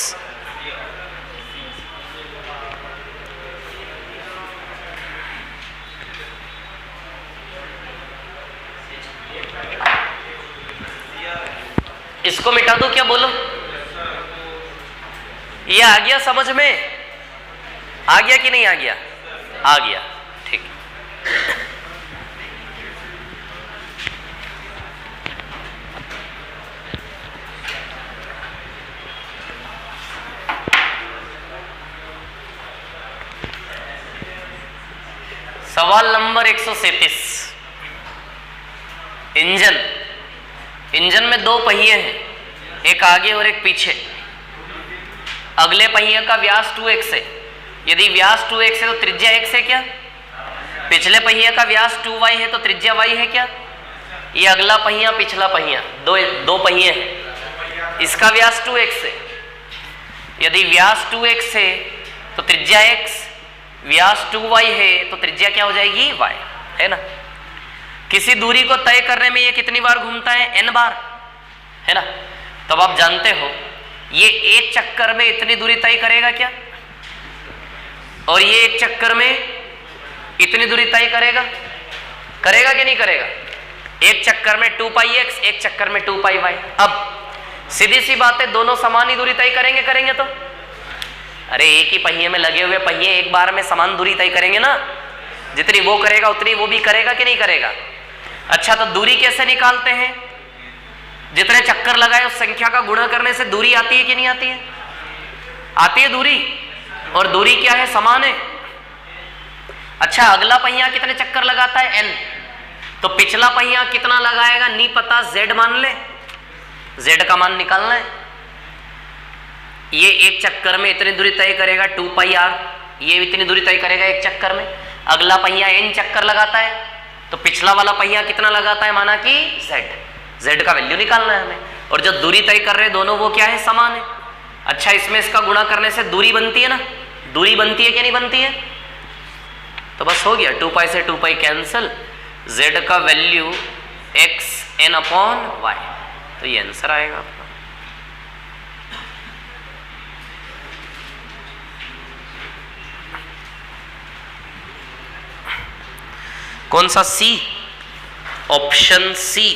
इसको मिटा दो क्या? बोलो, ये आ गया समझ में? आ गया कि नहीं आ गया? आ गया, ठीक। सवाल नंबर 137। इंजन, इंजन में 2 पहिए हैं, एक आगे और एक पीछे। अगले पहिए का व्यास 2x है। यदि व्यास 2x है तो त्रिज्या x है क्या? पिछले पहिए का व्यास 2y है तो त्रिज्या y है क्या? ये अगला पहिया पिछला पहिया, दो पहिए हैं, इसका व्यास 2x है। यदि व्यास 2x है तो त्रिज्या x, व्यास 2y है, तो त्रिज्या क्या हो जाएगी y, है ना। किसी दूरी को तय करने में ये कितनी बार घूमता है, n बार, है ना। तब आप जानते हो ये एक चक्कर में इतनी दूरी तय करेगा क्या, और ये एक चक्कर में इतनी दूरी तय करेगा, करेगा कि नहीं करेगा। एक चक्कर में 2πx, एक चक्कर में 2πy। अब सीधी सी बात है, दोनों समान ही दूरी तय करेंगे, करेंगे तो, अरे एक ही पहिए में लगे हुए पहिए एक बार में समान दूरी तय करेंगे ना, जितनी वो करेगा उतनी वो भी करेगा कि नहीं करेगा। अच्छा, तो दूरी कैसे निकालते हैं, जितने चक्कर लगाए उस संख्या का गुणा करने से दूरी आती है कि नहीं आती है, आती है दूरी, और दूरी क्या है, समान है। अच्छा, अगला पहिया कितने चक्कर लगाता है, n, तो पिछला पहिया कितना लगाएगा नहीं पता, z मान ले, z का मान निकालना है। ये एक चक्कर में इतनी दूरी तय करेगा 2πr, ये इतनी दूरी तय करेगा एक चक्कर में। अगला पहिया n चक्कर लगाता है, तो पिछला वाला पहिया कितना लगाता है, माना कि z का वैल्यू निकालना है हमें, और जो दूरी तय कर रहे हैं दोनों वो क्या है, समान है। अच्छा, इसमें इसका गुणा करने से दूरी बनती है ना, दूरी बनती है कि नहीं बनती है, तो बस हो गया, 2π से 2π कैंसिल, z का वैल्यू xn/y, तो ये आंसर आएगा आपका। कौन सा, सी, ऑप्शन सी।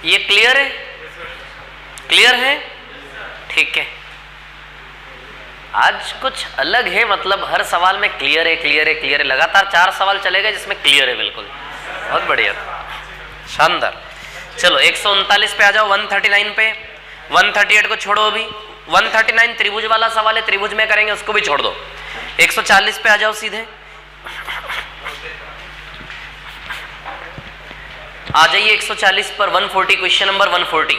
ये क्लियर है, क्लियर है, ठीक है। आज कुछ अलग है, मतलब हर सवाल में क्लियर है, क्लियर है, क्लियर है, लगातार 4 सवाल चलेगा जिसमें क्लियर है, बिल्कुल बहुत बढ़िया, शानदार। चलो 139 पे आ जाओ, 139 पे, 138 को छोड़ो अभी, 139 त्रिभुज वाला सवाल है, त्रिभुज में करेंगे, उसको भी छोड़ दो। 140 पे आ जाओ सीधे, आ जाइए 140 पर, 140, क्वेश्चन नंबर 140।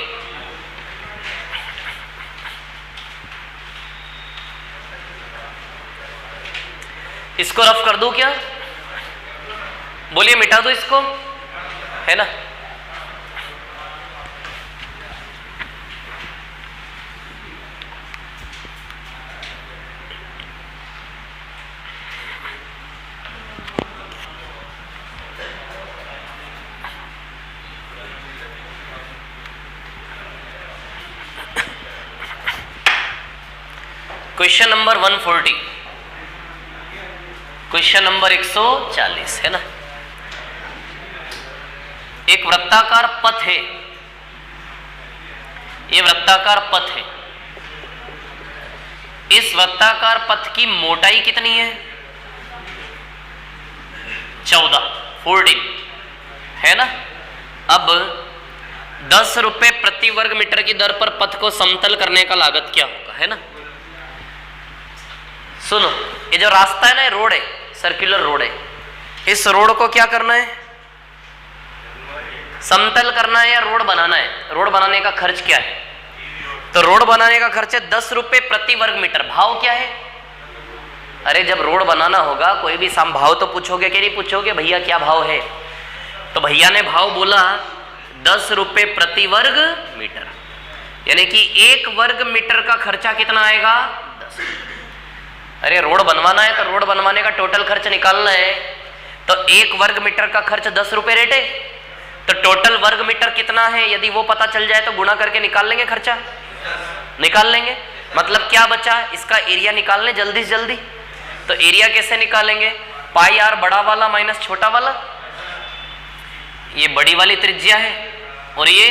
इसको रफ कर दूं क्या, बोलिए, मिटा दो इसको, है ना। क्वेश्चन नंबर 140, क्वेश्चन नंबर 140, है ना। एक वृत्ताकार पथ है, ये वृत्ताकार पथ है, इस वृत्ताकार पथ की मोटाई कितनी है, 14, है ना। अब 10 रुपए प्रति वर्ग मीटर की दर पर पथ को समतल करने का लागत क्या होगा, है ना। सुनो, ये जो रास्ता है ना, रोड है, सर्कुलर रोड है, इस रोड को क्या करना है, समतल करना है या रोड बनाना है। रोड बनाने का खर्च क्या है, तो रोड बनाने का खर्च है 10 रुपए प्रति वर्ग मीटर। भाव क्या है, अरे जब रोड बनाना होगा कोई भी सम भाव तो पूछोगे कि नहीं पूछोगे, भैया क्या भाव है, तो भैया ने भाव बोला 10 रुपए प्रति वर्ग मीटर, यानी कि 1 वर्ग मीटर का खर्चा कितना आएगा, 10। अरे रोड बनवाना है तो रोड बनवाने का टोटल खर्च निकालना है, तो 1 वर्ग मीटर का खर्च 10 रुपए रेट है, तो टोटल वर्ग मीटर कितना है यदि वो पता चल जाए तो गुणा करके निकाल लेंगे, खर्चा निकाल लेंगे। मतलब क्या बचा, इसका एरिया निकाल लें जल्दी से जल्दी। तो एरिया कैसे निकालेंगे, पाई आर बड़ा वाला माइनस छोटा वाला, ये बड़ी वाली त्रिज्या है और ये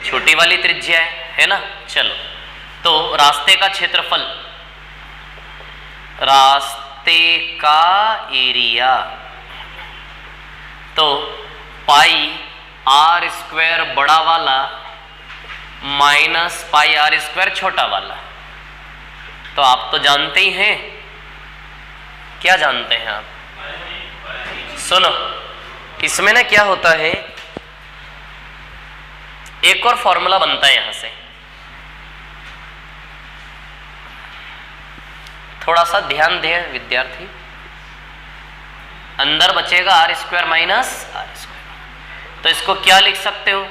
छोटी वाली त्रिज्या है ना। चलो, तो रास्ते का क्षेत्रफल, रास्ते का एरिया, तो पाई आर स्क्वायर बड़ा वाला माइनस पाई आर स्क्वायर छोटा वाला। तो आप तो जानते ही हैं, क्या जानते हैं आप, सुनो इसमें ना क्या होता है, एक और फॉर्मूला बनता है यहां से, थोड़ा सा ध्यान दें विद्यार्थी। अंदर बचेगा R square minus R square, तो इसको क्या लिख सकते हो,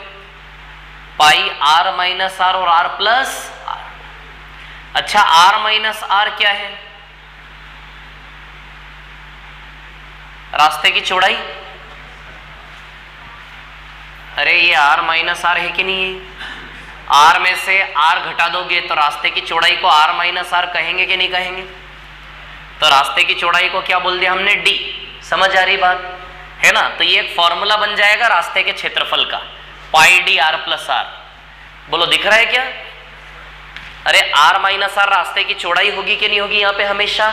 पाई आर माइनस आर और आर प्लस आर। अच्छा, आर माइनस आर क्या है, रास्ते की चौड़ाई। अरे ये आर माइनस आर है कि नहीं है, आर में से आर घटा दोगे तो रास्ते की चौड़ाई को आर माइनस आर कहेंगे कि नहीं कहेंगे। तो रास्ते की चौड़ाई को क्या बोल दिया हमने, डी। समझ आ रही बात है ना। तो ये एक फॉर्मूला बन जाएगा रास्ते के क्षेत्रफल का, पाई डी आर प्लस आर। बोलो दिख रहा है क्या। अरे आर माइनस आर रास्ते की चौड़ाई होगी कि नहीं होगी यहाँ पे हमेशा।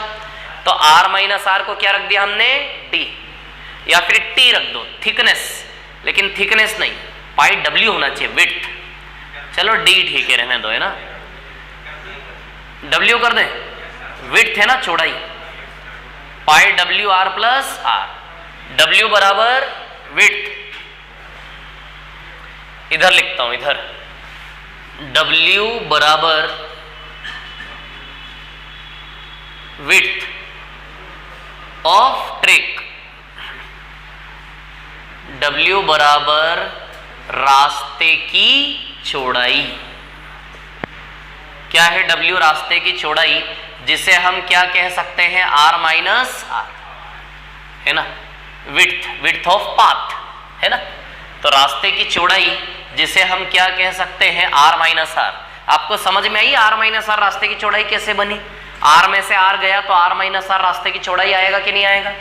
तो आर माइनस आर को क्या रख दिया हमने, डी, या फिर टी रख दो, थिकनेस, लेकिन थिकनेस नहीं, पाई डब्ल्यू होना चाहिए, विड्थ। चलो डी ठीक है, रहने दो, है ना, डब्ल्यू कर दें, विड्थ है ना चौड़ाई, pi W R plus R, W बराबर विड्थ। इधर लिखता हूं, इधर डब्ल्यू बराबर विड्थ ऑफ ट्रैक, डब्ल्यू बराबर रास्ते की चौड़ाई। क्या है डब्ल्यू, रास्ते की चौड़ाई, जिसे हम क्या कह सकते हैं, आर माइनस आर, है ना, विड्थ, विड्थ ऑफ पाथ, है ना। तो रास्ते की चौड़ाई जिसे हम क्या कह सकते हैं, आर माइनस आर। आपको समझ में आई आर माइनस आर रास्ते की चौड़ाई कैसे बनी। आर में से आर गया तो आर माइनस आर रास्ते की चौड़ाई आएगा कि नहीं आएगा।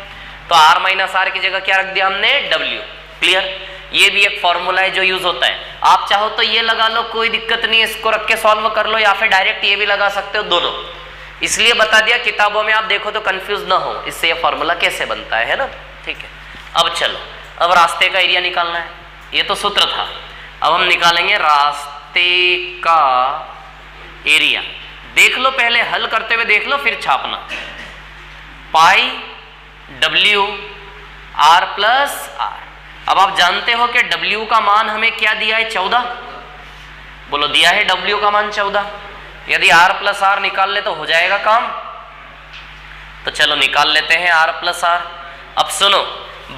तो आर माइनस आर की जगह क्या रख दिया हमने, डब्ल्यू। क्लियर। ये भी एक फॉर्मूला है जो यूज होता है। आप चाहो तो ये लगा लो, कोई दिक्कत नहीं है, इसको रख के सॉल्व कर लो, या फिर डायरेक्ट ये भी लगा सकते हो, दोनों। इसलिए बता दिया किताबों में आप देखो तो कंफ्यूज ना हो, इससे ये फॉर्मूला कैसे बनता है ना। ठीक है, अब चलो, अब रास्ते का एरिया निकालना है, ये तो सूत्र था। अब हम निकालेंगे रास्ते का एरिया। देख लो, पहले हल करते हुए देख लो, फिर छापना। पाई डब्ल्यू आर प्लस आर। अब आप जानते हो कि W का मान हमें क्या दिया है, 14। बोलो दिया है W का मान 14। यदि R प्लस आर निकाल ले तो हो जाएगा काम। तो चलो निकाल लेते हैं R प्लस आर। अब सुनो,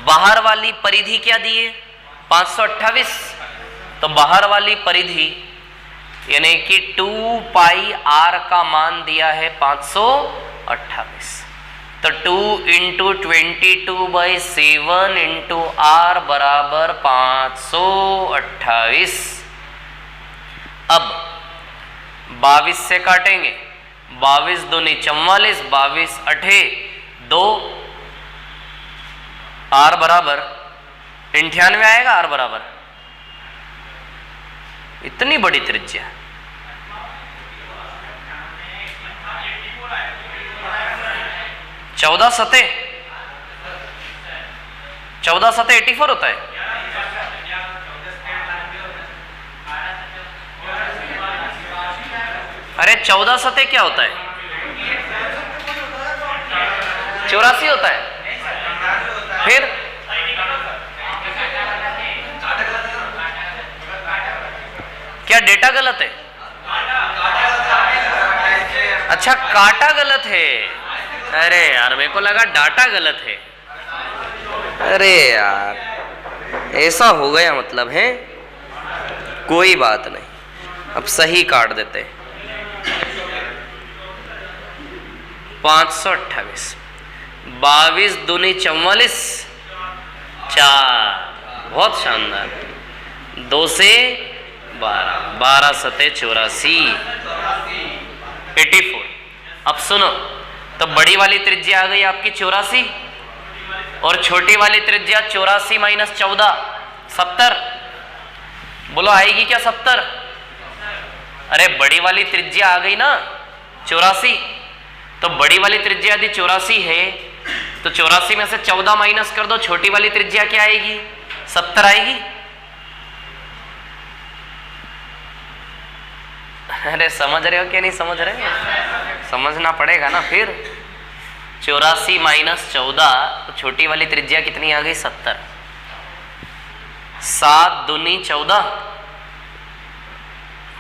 बाहर वाली परिधि क्या दी है, 528। तो बाहर वाली परिधि यानी कि 2 पाई R का मान दिया है 528। तो 2 इंटू 22/7 इंटू R बराबर 528। अब 22 से काटेंगे, 22 दूनी 44, 22 अठे 2, R बराबर 98 आएगा। R बराबर इतनी बड़ी त्रिज्या, चौदह सतह 84 होता है। अरे 14 सतह क्या होता है, 84 होता है। फिर क्या डेटा गलत है? अच्छा काटा गलत है। अरे यार मेरे को लगा डाटा गलत है। अरे यार ऐसा हो गया, मतलब है, कोई बात नहीं, अब सही काट देते। 528, 22 दूनी 44, 4, बहुत शानदार। 2 से 12, 12 सते 84, 84। अब सुनो, तो बड़ी वाली त्रिज्या आ गई आपकी 84 और छोटी वाली त्रिज्या 84 माइनस 14, 70। बोलो आएगी क्या 70? अरे बड़ी वाली त्रिज्या आ गई ना 84, तो बड़ी वाली त्रिज्या यदि 84 है तो 84 में से 14 माइनस कर दो, छोटी वाली त्रिज्या क्या आएगी? 70 आएगी। अरे समझ रहे हो क्या नहीं समझ रहे? समझना पड़ेगा ना फिर। 84 माइनस 14, तो छोटी वाली त्रिज्या कितनी आ गई? 70। 7 दूनी 14,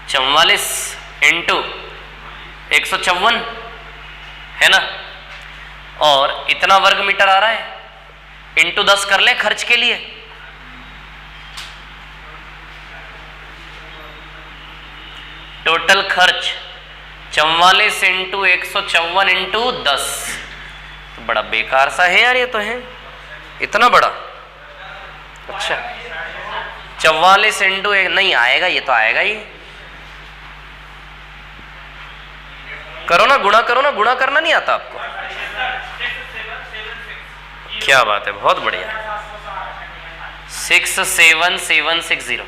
44 इंटू 154 है ना, और इतना वर्ग मीटर आ रहा है, इंटू 10 कर ले खर्च के लिए। टोटल खर्च 44 इंटू 154 इंटू 10, तो बड़ा बेकार सा है यार ये तो है, इतना बड़ा। अच्छा 44 इंटू नहीं आएगा, ये तो आएगा ही। करो ना, गुणा करो ना, गुणा करना नहीं आता आपको? क्या बात है, बहुत बढ़िया। 67760।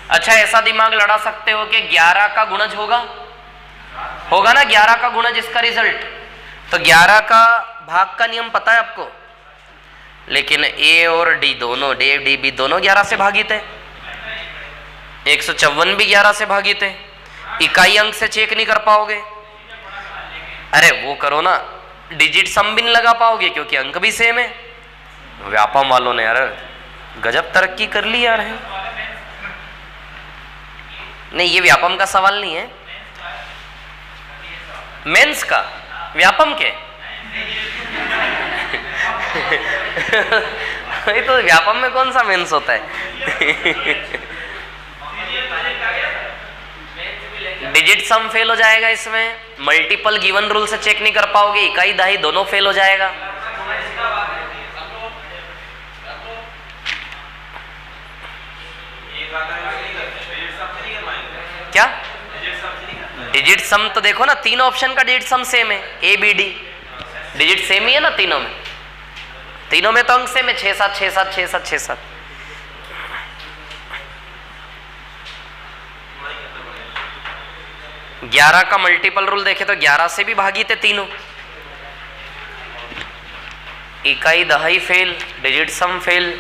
अच्छा ऐसा दिमाग लड़ा सकते हो कि 11 का गुणज होगा ना, 11 का गुणज इसका रिजल्ट, तो 11 का भाग का नियम पता है आपको, लेकिन ए और डी दोनों, डी बी दोनों 11 से भागित है, 154 भी 11 से भागित है। इकाई अंक से चेक नहीं कर पाओगे? अरे वो करो ना, डिजिट सम भी नहीं लगा पाओगे क्योंकि अंक भी सेम है। व्यापम वालों ने यार गजब तरक्की कर ली यार है। नहीं ये व्यापम का सवाल नहीं है, मेंस का, व्यापम के तो व्यापम में कौन सा मेंस होता है? डिजिट सम फेल हो जाएगा इसमें, मल्टीपल गिवन रूल से चेक नहीं कर पाओगे, इकाई दहाई दोनों फेल हो जाएगा। क्या डिजिट सम? तो देखो ना तीनों ऑप्शन का डिजिट सम सेम है, A B D digit same ही है ना तीनों में, तीनों में तो अंक सेम है, 6 7 6 7 6 7 6 7। ग्यारह का मल्टीपल रूल देखे तो 11 से भी भागी थे तीनों, इकाई दहाई फेल, डिजिट सम फेल।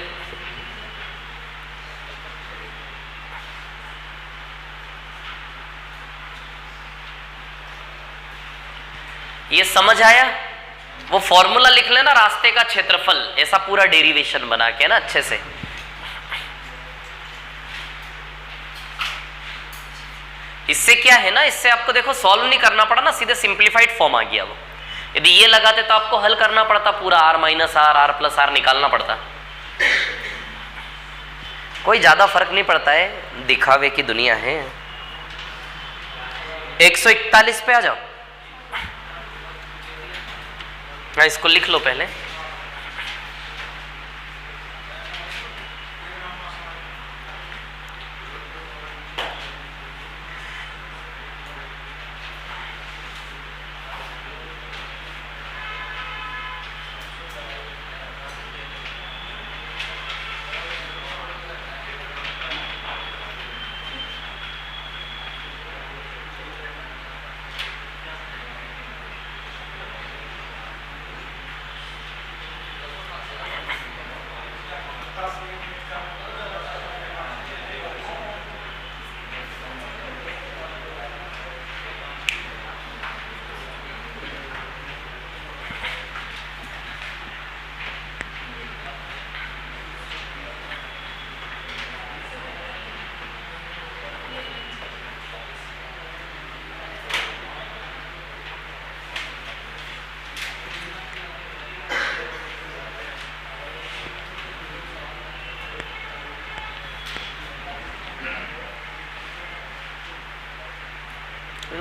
ये समझ आया? वो फॉर्मूला लिख लेना, रास्ते का क्षेत्रफल, ऐसा पूरा डेरिवेशन बना के ना अच्छे से। इससे क्या है ना, इससे आपको देखो सॉल्व नहीं करना पड़ा ना, सीधे सिंप्लीफाइड फॉर्म आ गया वो। यदि ये लगाते तो आपको हल करना पड़ता, पूरा r minus R, r plus R निकालना पड़ता। कोई ज्यादा फर्क नहीं पड़ता है, दिखावे की दुनिया है। 141 पे आ जाओ, इसको लिख लो पहले।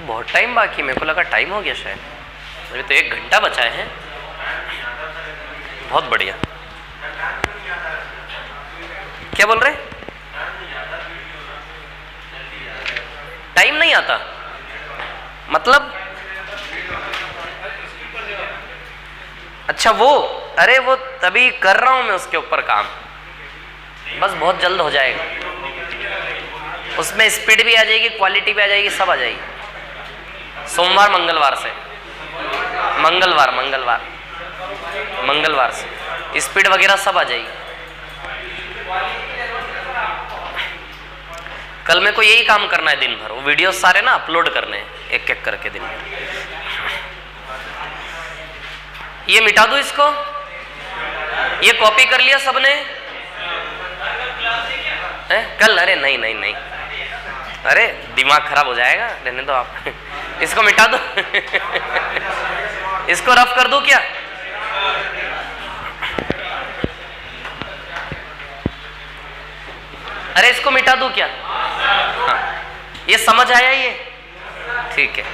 बहुत टाइम बाकी, मेरे को लगा टाइम हो गया शायद, अभी तो 1 घंटा बचा है। बहुत बढ़िया। क्या बोल रहे? टाइम नहीं आता मतलब? अच्छा वो, अरे वो तभी कर रहा हूं मैं उसके ऊपर काम, बस बहुत जल्द हो जाएगा। उसमें स्पीड भी आ जाएगी, क्वालिटी भी आ जाएगी, सब आ जाएगी। सोमवार मंगलवार से, मंगलवार से स्पीड वगैरह सब आ जाएगी। कल मेरे को यही काम करना है दिन भर, वो वीडियो सारे ना अपलोड करने हैं एक एक करके दिन भर। ये मिटा दूं इसको, ये कॉपी कर लिया सबने? कल? अरे नहीं, अरे दिमाग खराब हो जाएगा, रहने दो आप। इसको मिटा दो। इसको रफ कर दूं क्या? अरे इसको मिटा दूं क्या? हाँ, ये समझ आया ये? ठीक है।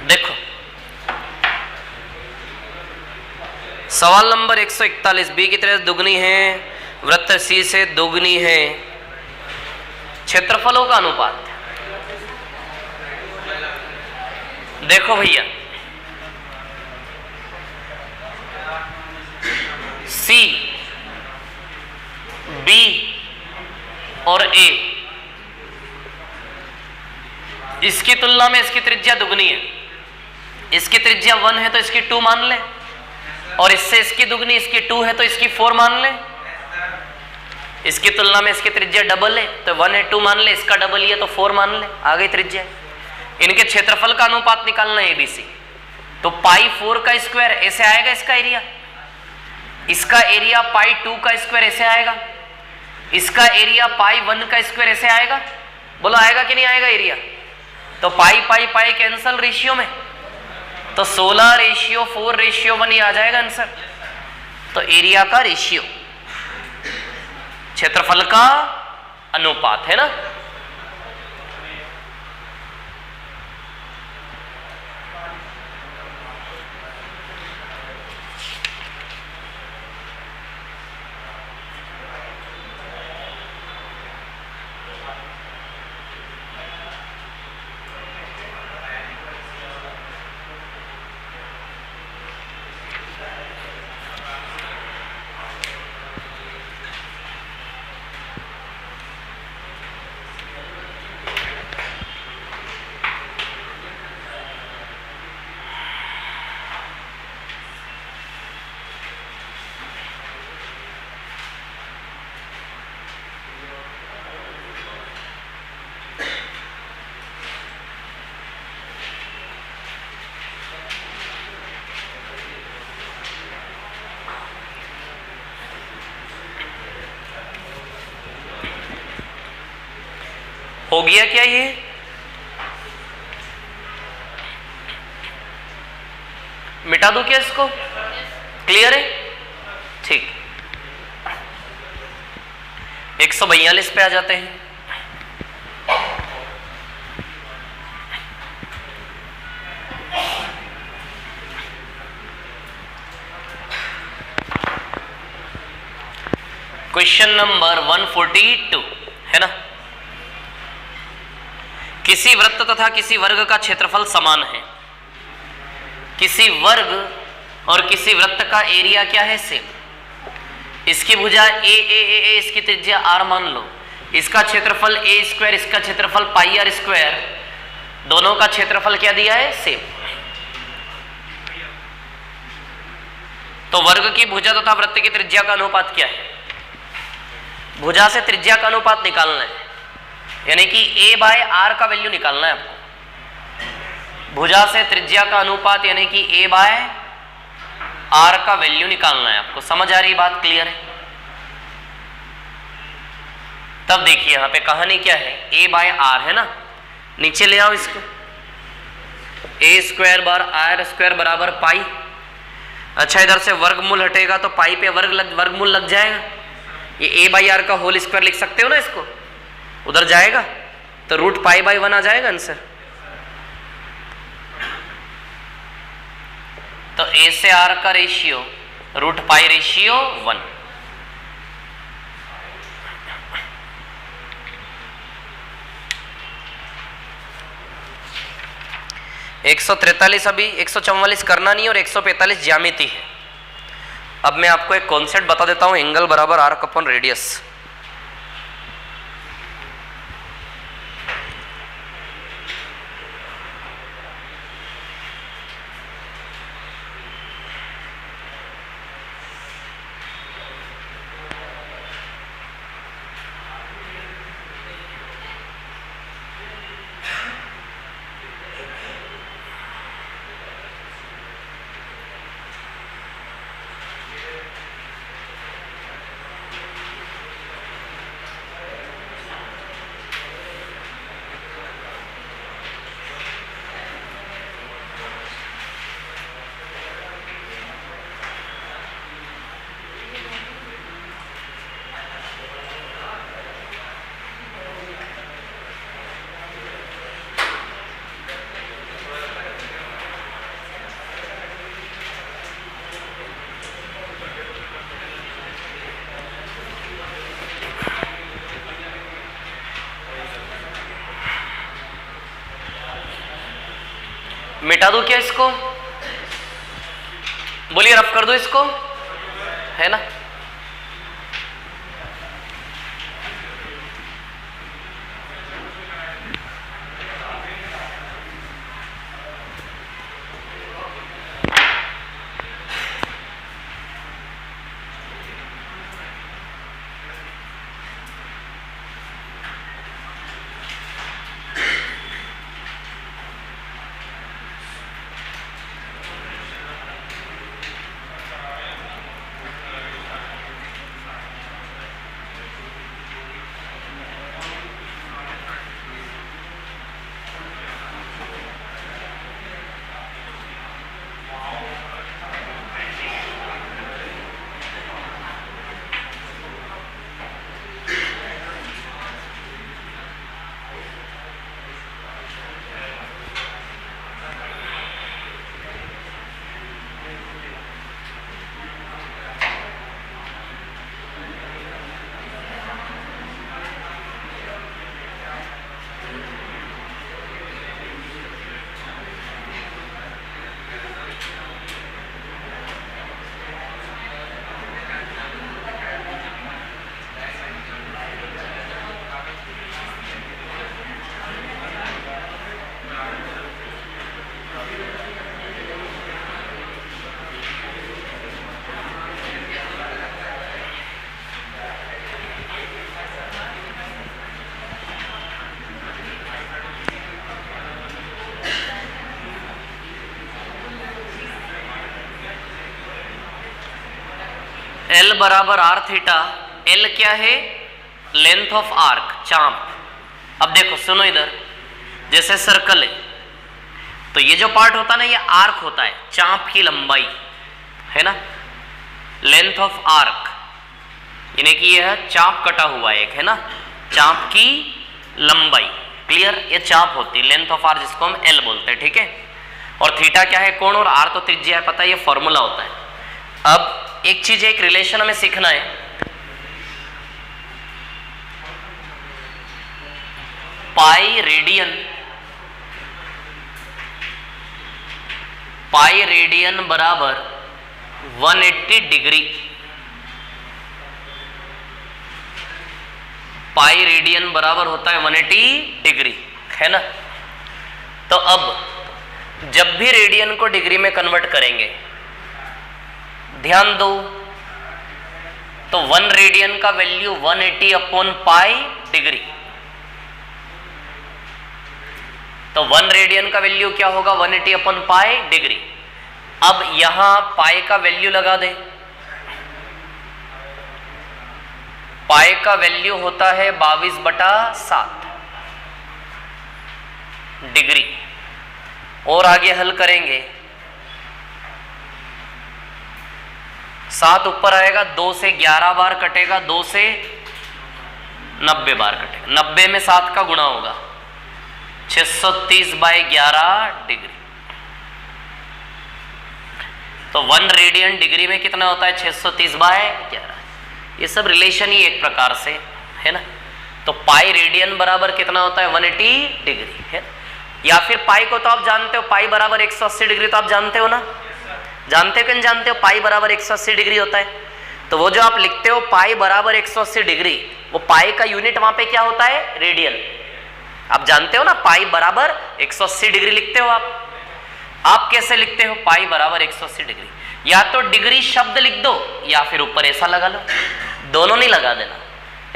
देखो सवाल नंबर 141, बी की तरह दुगनी है, वृत्त सी से दोगुनी है, क्षेत्रफलों का अनुपात। देखो भैया, सी, बी और ए, इसकी तुलना में इसकी त्रिज्या दुगनी है। इसकी त्रिज्या 1 है तो इसकी 2 मान ले, और इससे इसकी दुगनी, इसकी 2 है तो इसकी 4 मान ले। इसकी तुलना में इसकी त्रिज्या डबल है तो 1 है 2 मान ले, इसका डबल ही है तो 4 मान ले, आ गई त्रिज्या। इनके क्षेत्रफल का अनुपात निकालना है एबीसी। तो पाई 4 का स्क्वायर ऐसे आएगा इसका एरिया, इसका एरिया पाई 2 का स्क्वायर ऐसे आएगा, इसका एरिया पाई 1 का स्क्वायर ऐसे आएगा। बोलो आएगा कि नहीं आएगा एरिया? तो पाई पाई पाई कैंसल रेशियो में, तो 16:4:1 ये आ जाएगा आंसर। तो एरिया का रेशियो क्षेत्रफल का अनुपात है ना। हो गया क्या ये? मिटा दूं क्या इसको? क्लियर है? ठीक। 142 पे आ जाते हैं। क्वेश्चन नंबर 142 है ना। किसी वृत्त तथा किसी वर्ग का क्षेत्रफल समान है। किसी वर्ग और किसी वृत्त का एरिया क्या है? सेम। इसकी भुजा ए, इसकी त्रिज्या r मान लो, इसका क्षेत्रफल a स्क्वायर, इसका क्षेत्रफल पाई r स्क्वायर, दोनों का क्षेत्रफल क्या दिया है? सेम। तो वर्ग की भुजा तथा वृत्त की त्रिज्या का अनुपात क्या है? भुजा से त्रिज्या का अनुपात निकालना है, यानी कि a/r का वैल्यू निकालना है आपको। भुजा से त्रिज्या का अनुपात यानी कि a/r का वैल्यू निकालना है आपको। समझ आ रही बात? क्लियर है? तब देखिए यहां पे कहानी क्या है, a/r है ना, नीचे ले आओ इसको, a square bar r square बराबर पाई। अच्छा इधर से वर्गमूल हटेगा तो पाई पे वर्गमूल लग जाएगा, ये a बाई आर का होल स्क्वायर लिख सकते हो ना, इसको उधर जाएगा तो रूट पाई बाई 1 आ जाएगा आंसर। तो a से r का रेशियो रूट पाई रेशियो 1। एक 143 अभी 144 करना नहीं और 145 ज्यामिति है। अब मैं आपको एक कॉन्सेप्ट बता देता हूं, एंगल बराबर आर्क अपॉन रेडियस। मिटा दो क्या इसको? बोलिए रफ कर दो इसको, है ना। एल बराबर आर थीटा। एल क्या है? लेंथ ऑफ आर्क, चांप। अब देखो सुनो इधर, जैसे सर्कल है तो ये जो पार्ट होता है ना ये आर्क होता है, चांप की लंबाई है ना। लेंथ ऑफ आर्क यानी कि यह चांप कटा हुआ है एक, है ना, चांप की लंबाई। क्लियर? ये चांप होती है, लेंथ ऑफ आर्क जिसको हम एल बोलते हैं, ठीक है। और थीटा क्या है? कोण, और आर तो त्रिज्या है, पता है, ये फॉर्मूला होता है। अब एक चीज, एक रिलेशन हमें सीखना है। पाई रेडियन बराबर 180 डिग्री। पाई रेडियन बराबर होता है 180 डिग्री, है ना। तो अब जब भी रेडियन को डिग्री में कन्वर्ट करेंगे, ध्यान दो, तो 1 रेडियन का वैल्यू 180 अपॉन पाई डिग्री। तो 1 रेडियन का वैल्यू क्या होगा? 180 अपॉन पाई डिग्री। अब यहां पाई का वैल्यू लगा दें। पाई का वैल्यू होता है 22/7 डिग्री। और आगे हल करेंगे, 7 ऊपर आएगा, 2 से 11 बार कटेगा, 2 से 90 बार कटेगा, 90 में 7 का गुणा होगा, 630/11 डिग्री। तो 1 रेडियन डिग्री में कितना होता है? 630/11। ये सब रिलेशन ही एक प्रकार से है ना। तो पाई रेडियन बराबर कितना होता है? 180 डिग्री है। या फिर पाई को तो आप जानते हो, पाई बराबर 180 डिग्री तो आप जानते हो ना, जानते हो कि नहीं जानते हो? पाई बराबर 180 डिग्री होता है। तो वो जो आप लिखते हो पाई बराबर 180 डिग्री, वो पाई का यूनिट वहां पे क्या होता है? रेडियन। आप जानते हो ना, पाई बराबर 180 डिग्री लिखते हो आप कैसे लिखते हो? पाई बराबर 180 डिग्री। या तो डिग्री शब्द लिख दो या फिर ऊपर ऐसा लगा लो, दोनों नहीं लगा देना।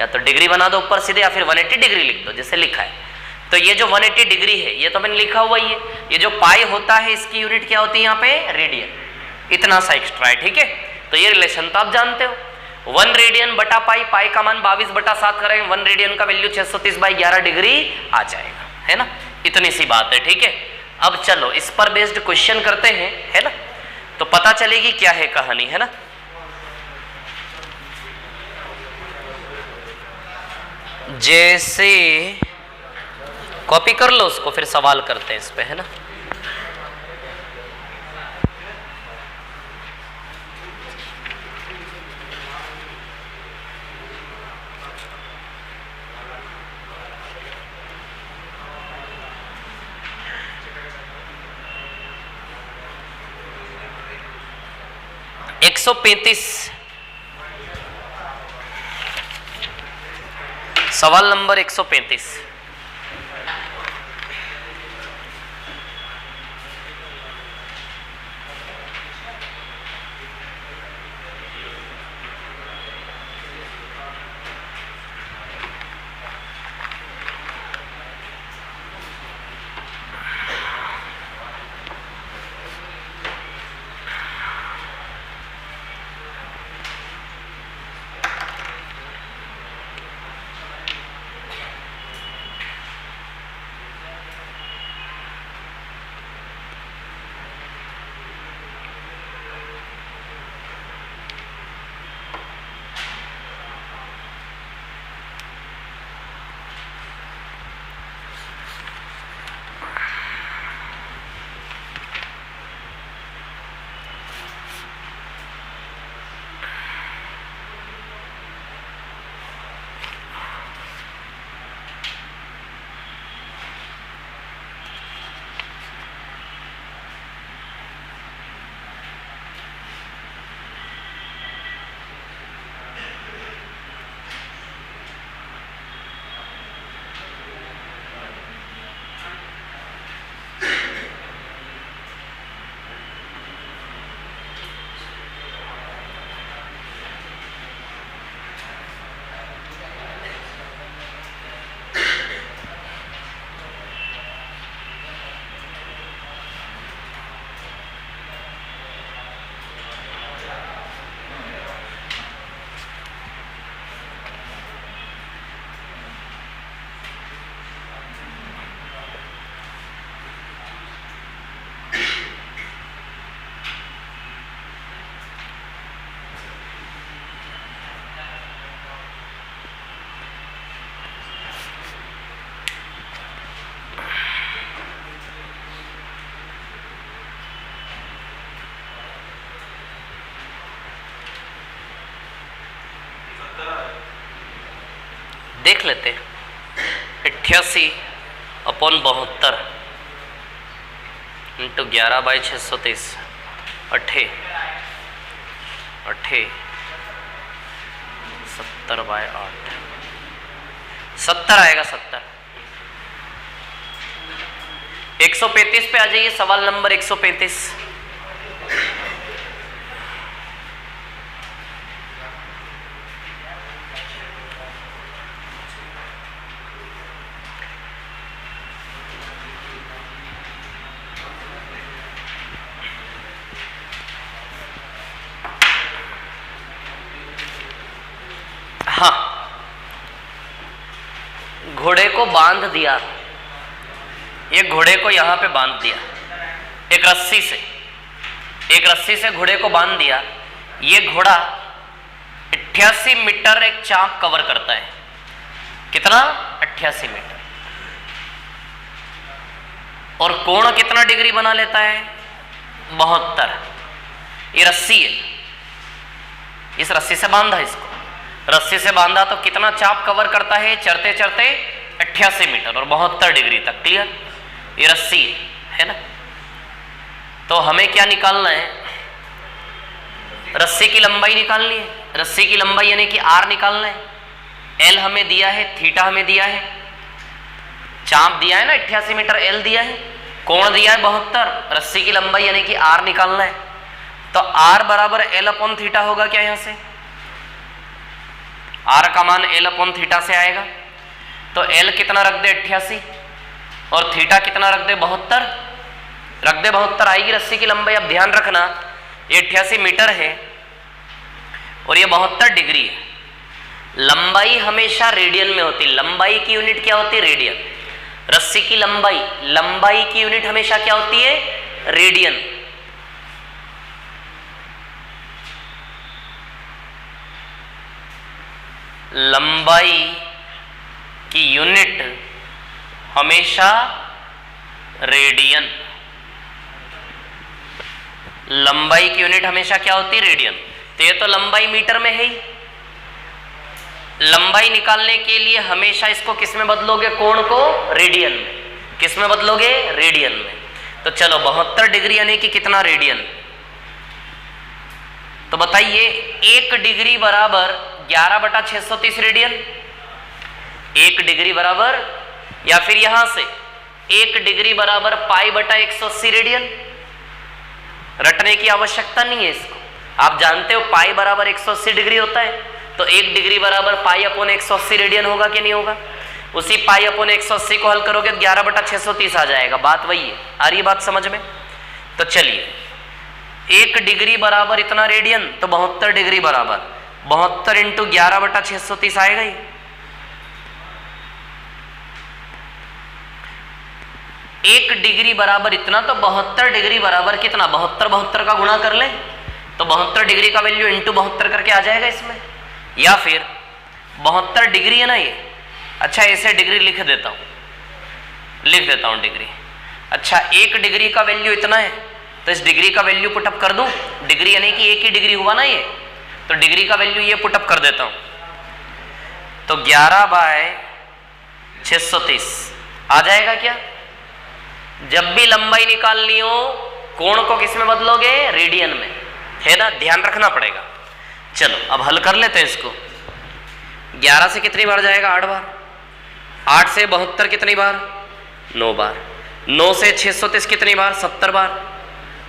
या तो डिग्री बना दो ऊपर सीधे, या फिर 180 डिग्री लिख दो जैसे लिखा है। तो ये जो 180 डिग्री है ये तो मैंने लिखा हुआ ही है। ये जो पाई होता है इसकी यूनिट क्या होती है यहाँ पे? रेडियन। इतना सा एक्स्ट्रा है, ठीक है। तो ये रिलेशन तो आप जानते हो, 1 रेडियन बटा पाई, पाई का मान 22/7 करेंगे, 1 रेडियन का वैल्यू 630/11 डिग्री आ जाएगा, है ना। इतनी सी बात है, ठीक है। अब चलो इस पर बेस्ड क्वेश्चन करते हैं, है ना, तो पता चलेगी क्या है कहानी, है ना। जैसे कॉपी कर लो उसको, फिर सवाल करते हैं इस पे, है ना। सवाल नंबर 135। देख लेते 88/72 इंटू 11/630 अठे 70/8 70 आएगा। 70 135 पे आ जाइए। सवाल नंबर 135। हाँ, घोड़े को बांध दिया, ये घोड़े को यहां पे बांध दिया एक रस्सी से घोड़े को बांध दिया। ये घोड़ा 88 मीटर एक चाप कवर करता है। कितना? 88 मीटर। और कोण कितना डिग्री बना लेता है? 72। ये रस्सी है, इस रस्सी से बांधा, इसको रस्सी से बांधा तो कितना चाप कवर करता है? चढ़ते चढ़ते 88 मीटर और 72 डिग्री तक। क्लियर? ये रस्सी है ना। तो हमें क्या निकालना है? रस्सी की लंबाई निकालनी है। रस्सी की लंबाई यानी कि आर निकालना है। एल हमें दिया है, थीटा हमें दिया है, चाप दिया है ना 88 मीटर, एल दिया है, कोण दिया है 72, रस्सी की लंबाई यानी कि आर निकालना है। तो आर बराबर एल अपॉन थीटा होगा क्या? यहां से आर का मान एल अपॉन थीटा से आएगा। तो एल कितना रख दे? 88 और थीटा कितना रख दे? 72 रख दे। 72 आएगी रस्सी की लंबाई। अब ध्यान रखना ये 88 मीटर है और ये 72 डिग्री है। लंबाई हमेशा रेडियन में होती है। लंबाई की यूनिट क्या होती है? रेडियन। रस्सी की लंबाई की यूनिट हमेशा क्या होती है? रेडियन। लंबाई की यूनिट हमेशा रेडियन। लंबाई की यूनिट हमेशा क्या होती है? रेडियन। तो ये तो लंबाई मीटर में है ही। लंबाई निकालने के लिए हमेशा इसको किस में बदलोगे? कोण को रेडियन में। किस में बदलोगे? रेडियन में। तो चलो 72 डिग्री यानी कि कितना रेडियन? तो बताइए 1 डिग्री बराबर 11/630 रेडियन। 1 डिग्री बराबर, या फिर यहां से 1 डिग्री बराबर पाई/180 रेडियन। रटने की आवश्यकता नहीं है इसको, आप जानते हो पाई बराबर 180 डिग्री होता है। तो 1 डिग्री बराबर पाई अपॉन 180 रेडियन होगा कि नहीं होगा? उसी पाई अपॉन 180 को हल करोगे तो 11/630 आ जाएगा। बात वही है। आ रही बात समझ में? तो चलिए 1 डिग्री बराबर इतना रेडियन, तो 72 डिग्री बराबर 72 इंटू 11/630 आएगा ही। 1 डिग्री बराबर इतना, तो 72 डिग्री बराबर कितना? 72 का गुणा कर ले तो 72 डिग्री का वैल्यू इंटू 72 करके आ जाएगा इसमें। या फिर 72 डिग्री है ना ये, अच्छा ऐसे डिग्री लिख देता हूं डिग्री। अच्छा 1 डिग्री का वैल्यू इतना है, तो इस डिग्री का वैल्यू पुटअप कर दूं। डिग्री यानी कि 1 ही डिग्री हुआ ना ये, तो डिग्री का वैल्यू ये पुटअप कर देता हूं। तो 11/630 आ जाएगा क्या? जब भी लंबाई निकालनी हो कोण को किस में बदलोगे? रेडियन में, है ना। ध्यान रखना पड़ेगा। चलो अब हल कर लेते हैं इसको। 11 से कितनी बार जाएगा? 8 बार। 8 से 72 कितनी बार? 9 बार। 9 से 630 कितनी बार? 70 बार।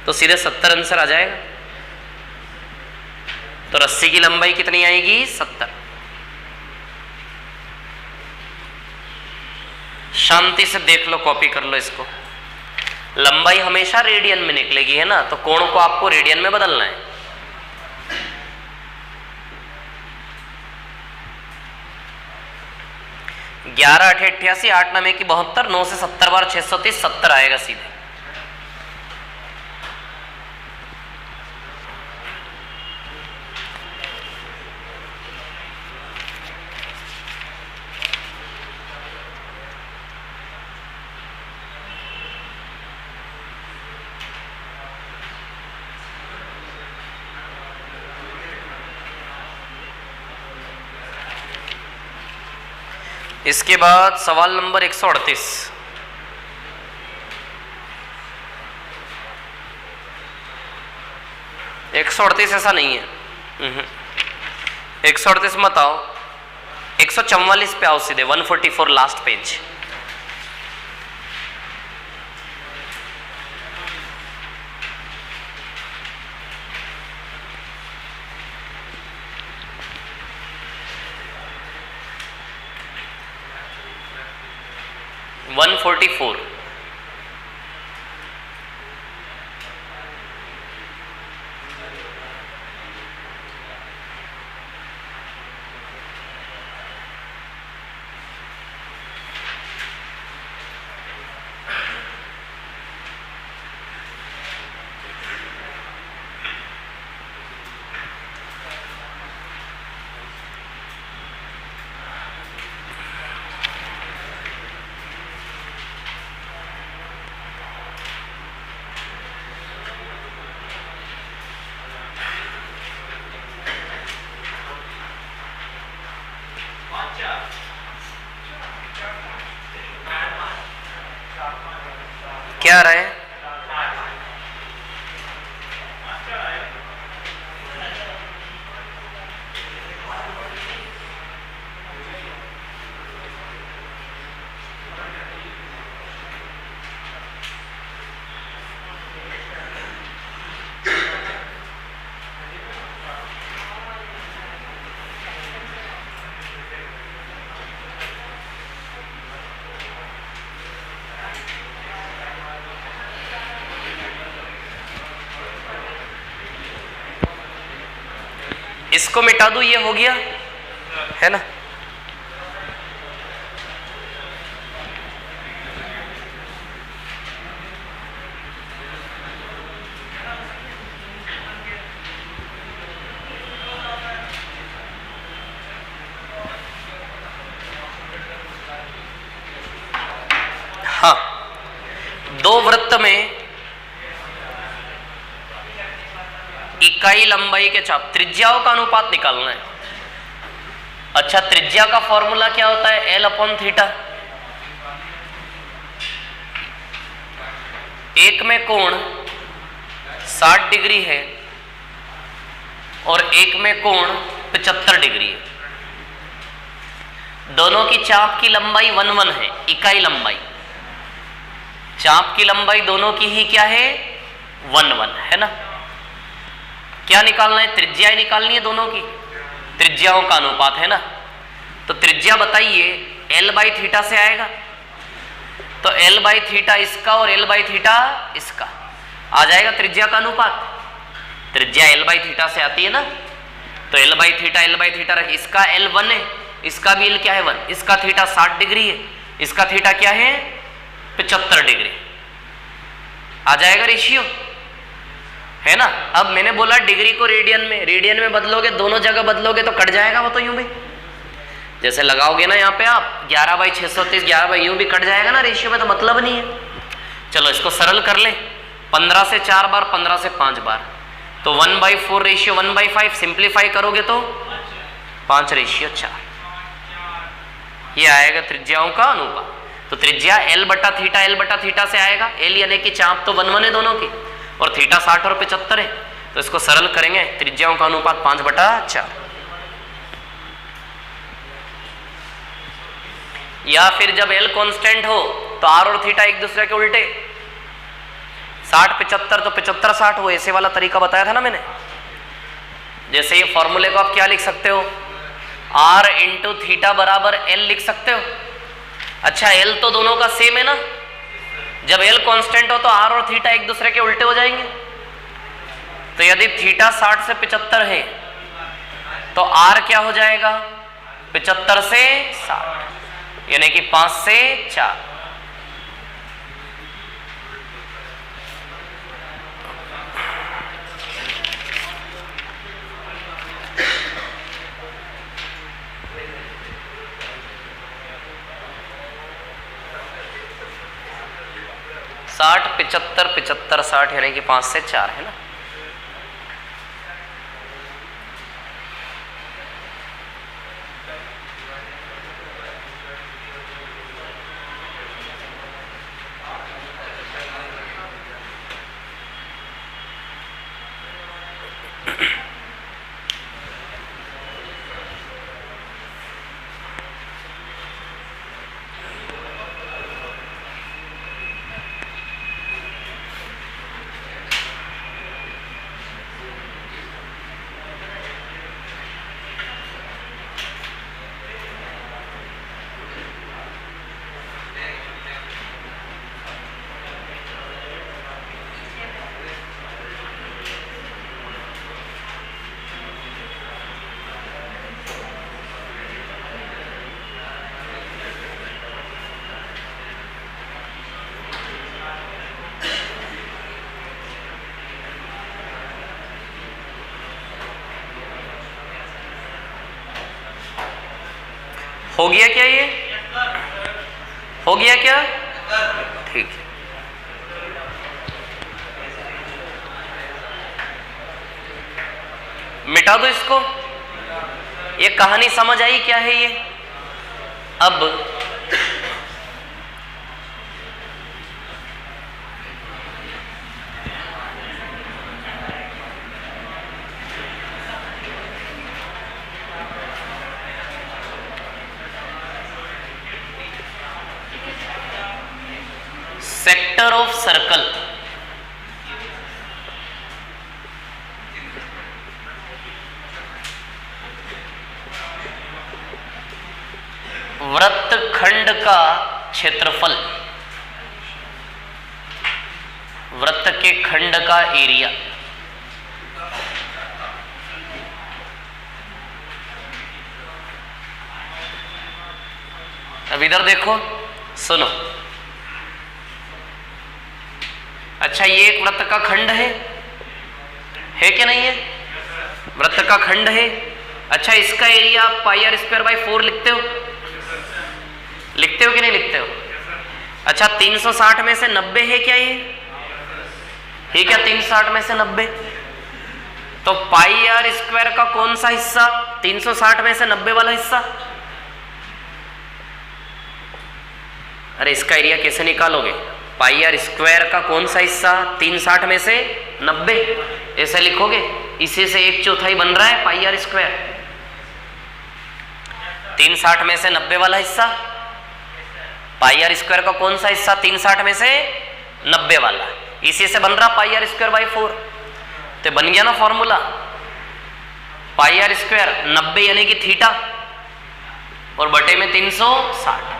तो सीधे 70 आंसर आ जाएगा। तो रस्सी की लंबाई कितनी आएगी? 70। शांति से देख लो, कॉपी कर लो इसको। लंबाई हमेशा रेडियन में निकलेगी, है ना। तो कोण को आपको रेडियन में बदलना है। ग्यारह 8 88, 8 9 की 72, 9 से 70 बार 630, 70 आएगा सीधे। इसके बाद सवाल नंबर 138। ऐसा नहीं है। 138 मत आओ, 144 पे आओ सीधे। 144 लास्ट पेज। क्या आ रहा है? इसको मिटा दूं, ये हो गया है ना। हाँ, दो वृत्त में इकाई लंबाई के चाप त्रिज्याओं का अनुपात निकालना है। अच्छा, त्रिज्या का फॉर्मूला क्या होता है? L upon theta. एक में कोण 60 डिग्री है और एक में कोण 75 डिग्री है। दोनों की चाप की लंबाई 1 है, इकाई लंबाई। चाप की लंबाई दोनों की ही क्या है? 1 है ना। क्या निकालना है? त्रिज्या निकालनी है दोनों की, त्रिज्याओं का अनुपात है ना। तो त्रिज्या बताइए, एल बाई थीटा से आएगा। तो एल बाई थीटा इसका और एल बाई थीटा इसका आ जाएगा त्रिज्या का अनुपात। त्रिज्या एल बाई थीटा से आती है ना, तो एल बाई थीटा रख, इसका एल 1 है, इसका भी एल क्या है 1, इसका थीटा 60 डिग्री है, इसका थीटा क्या है 75 डिग्री। आ जाएगा रेशियो, है ना। अब मैंने बोला डिग्री को रेडियन में बदलोगे, दोनों जगह बदलोगे तो कट जाएगा वो तो यूं भी। जैसे लगाओगे ना यहाँ पे आप 11/630, 11 बाई यूं भी कट जाएगा ना रेशियो में, तो मतलब नहीं है। चलो इसको सरल कर ले, 15 से 4 बार, 15 से 5 बार, तो 1/4 रेशियो 1/5। सिंप्लीफाई करोगे तो 5/4। ये आएगा त्रिज्याओं का अनुपात। तो त्रिज्या एल बटा थीटा से आएगा। एल यानी कि चाप तो 1 है दोनों की, और थीटा 60 और 75 है, तो इसको सरल करेंगे, त्रिज्याओं का अनुपात 5/4। या फिर जब एल कांस्टेंट हो तो आर और थीटा एक दूसरे के उल्टे, 60-75 तो 75-60 हो, ऐसे वाला तरीका बताया था ना मैंने। जैसे ये फॉर्मूले को आप क्या लिख सकते हो? आर इंटू थीटा बराबर एल लिख सकते हो। अच्छा, एल तो दोनों का सेम है ना, जब एल कांस्टेंट हो तो आर और थीटा एक दूसरे के उल्टे हो जाएंगे। तो यदि थीटा 60 से 75 है तो आर क्या हो जाएगा? 75 से 60, यानी कि 5 से 4। साठ 75 60 यानी कि 5 से 4 है ना। हो गया क्या? ये हो गया क्या? ठीक है। मिटा दो इसको। ये कहानी समझ आई क्या है ये? अब सेक्टर ऑफ सर्कल, वृत्तखंड का क्षेत्रफल, वृत्त के खंड का एरिया। अब इधर देखो, सुनो। अच्छा, ये एक वृत्त का खंड है कि नहीं है? वृत्त का खंड है। अच्छा, इसका एरिया आप पाई आर स्क्वायर बाई 4 लिखते हो? लिखते हो कि नहीं लिखते हो? अच्छा, 360 में से 90 है क्या ये? है क्या 360 में से 90? तो पाई आर स्क्वायर का कौन सा हिस्सा? 360 में से 90 वाला हिस्सा। अरे इसका एरिया कैसे निकालोगे? पाई आर स्क्वायर का कौन सा हिस्सा? 360 में से 90, ऐसे लिखोगे। इसी से 1/4 बन रहा है पाई आर स्क्वायर। 360 में से 90 वाला हिस्सा, पाई आर स्क्वायर का कौन सा हिस्सा? 360 में से 90 वाला, इसी से बन रहा पाई आर स्क्वायर बाई 4। तो बन गया ना फॉर्मूला, पाई आर स्क्वायर 90 यानी कि थीटा और बटे में 360।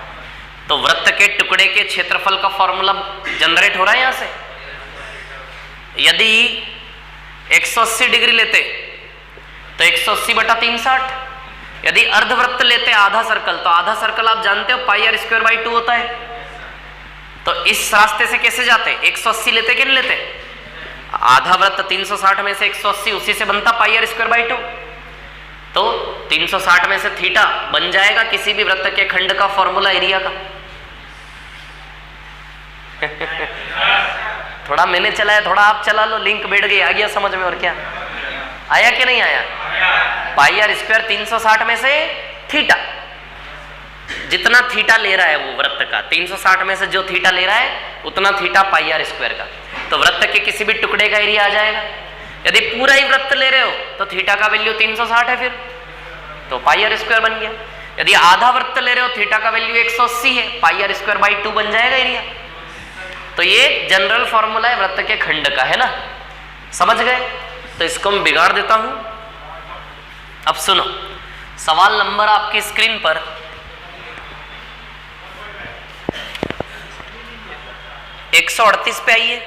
तो वृत्त के टुकड़े के क्षेत्रफल का फॉर्मूला जनरेट हो रहा है यहां से। यदि 180 डिग्री लेते तो 180 बटा 360। यदि अर्धवृत्त लेते आधा सर्कल, तो आधा सर्कल आप जानते हो पाई आर स्क्वायर बाई 2 होता है। तो इस रास्ते से कैसे जाते? 180 लेते कि नहीं लेते? आधा वृत्त 360 में से 180, उसी से बनता पाई आर स्क्वायर बाई 2। तो 360 में से थीटा बन जाएगा किसी भी वृत्त के खंड का फॉर्मूला एरिया का। थोड़ा मैंने चलाया, थोड़ा आप चला लो, लिंक बैठ गई, आ गया समझ में। और क्या आया कि नहीं आया? पाई आर स्क्वायर 360 में से थीटा, जितना थीटा ले रहा है वो वृत्त का, 360 में से जो थीटा ले रहा है उतना थीटा पाई आर स्क्वायर का। तो वृत्त के किसी भी टुकड़े का एरिया आ जाएगा। यदि पूरा ही वृत्त ले रहे हो तो थीटा का वैल्यू 360 है, फिर तो पाई आर स्क्वायर बन गया। यदि आधा वृत्त ले रहे हो, थीटा का वैल्यू 180 है, पाई आर स्क्वायर बाई 2 बन जाएगा एरिया। तो ये जनरल फॉर्मूला है वृत्त के खंड का, है ना? समझ गए? तो इसको मैं बिगाड़ देता हूं। अब सुनो, सवाल नंबर आपकी स्क्रीन पर 138 पे आइए।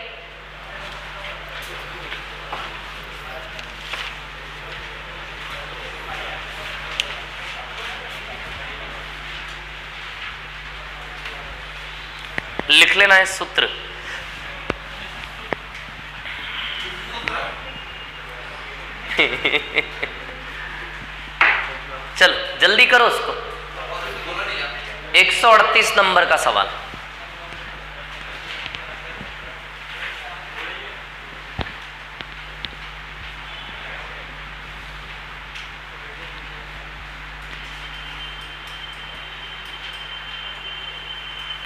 लिख लेना है सूत्र। चल जल्दी करो उसको। 138 नंबर का सवाल।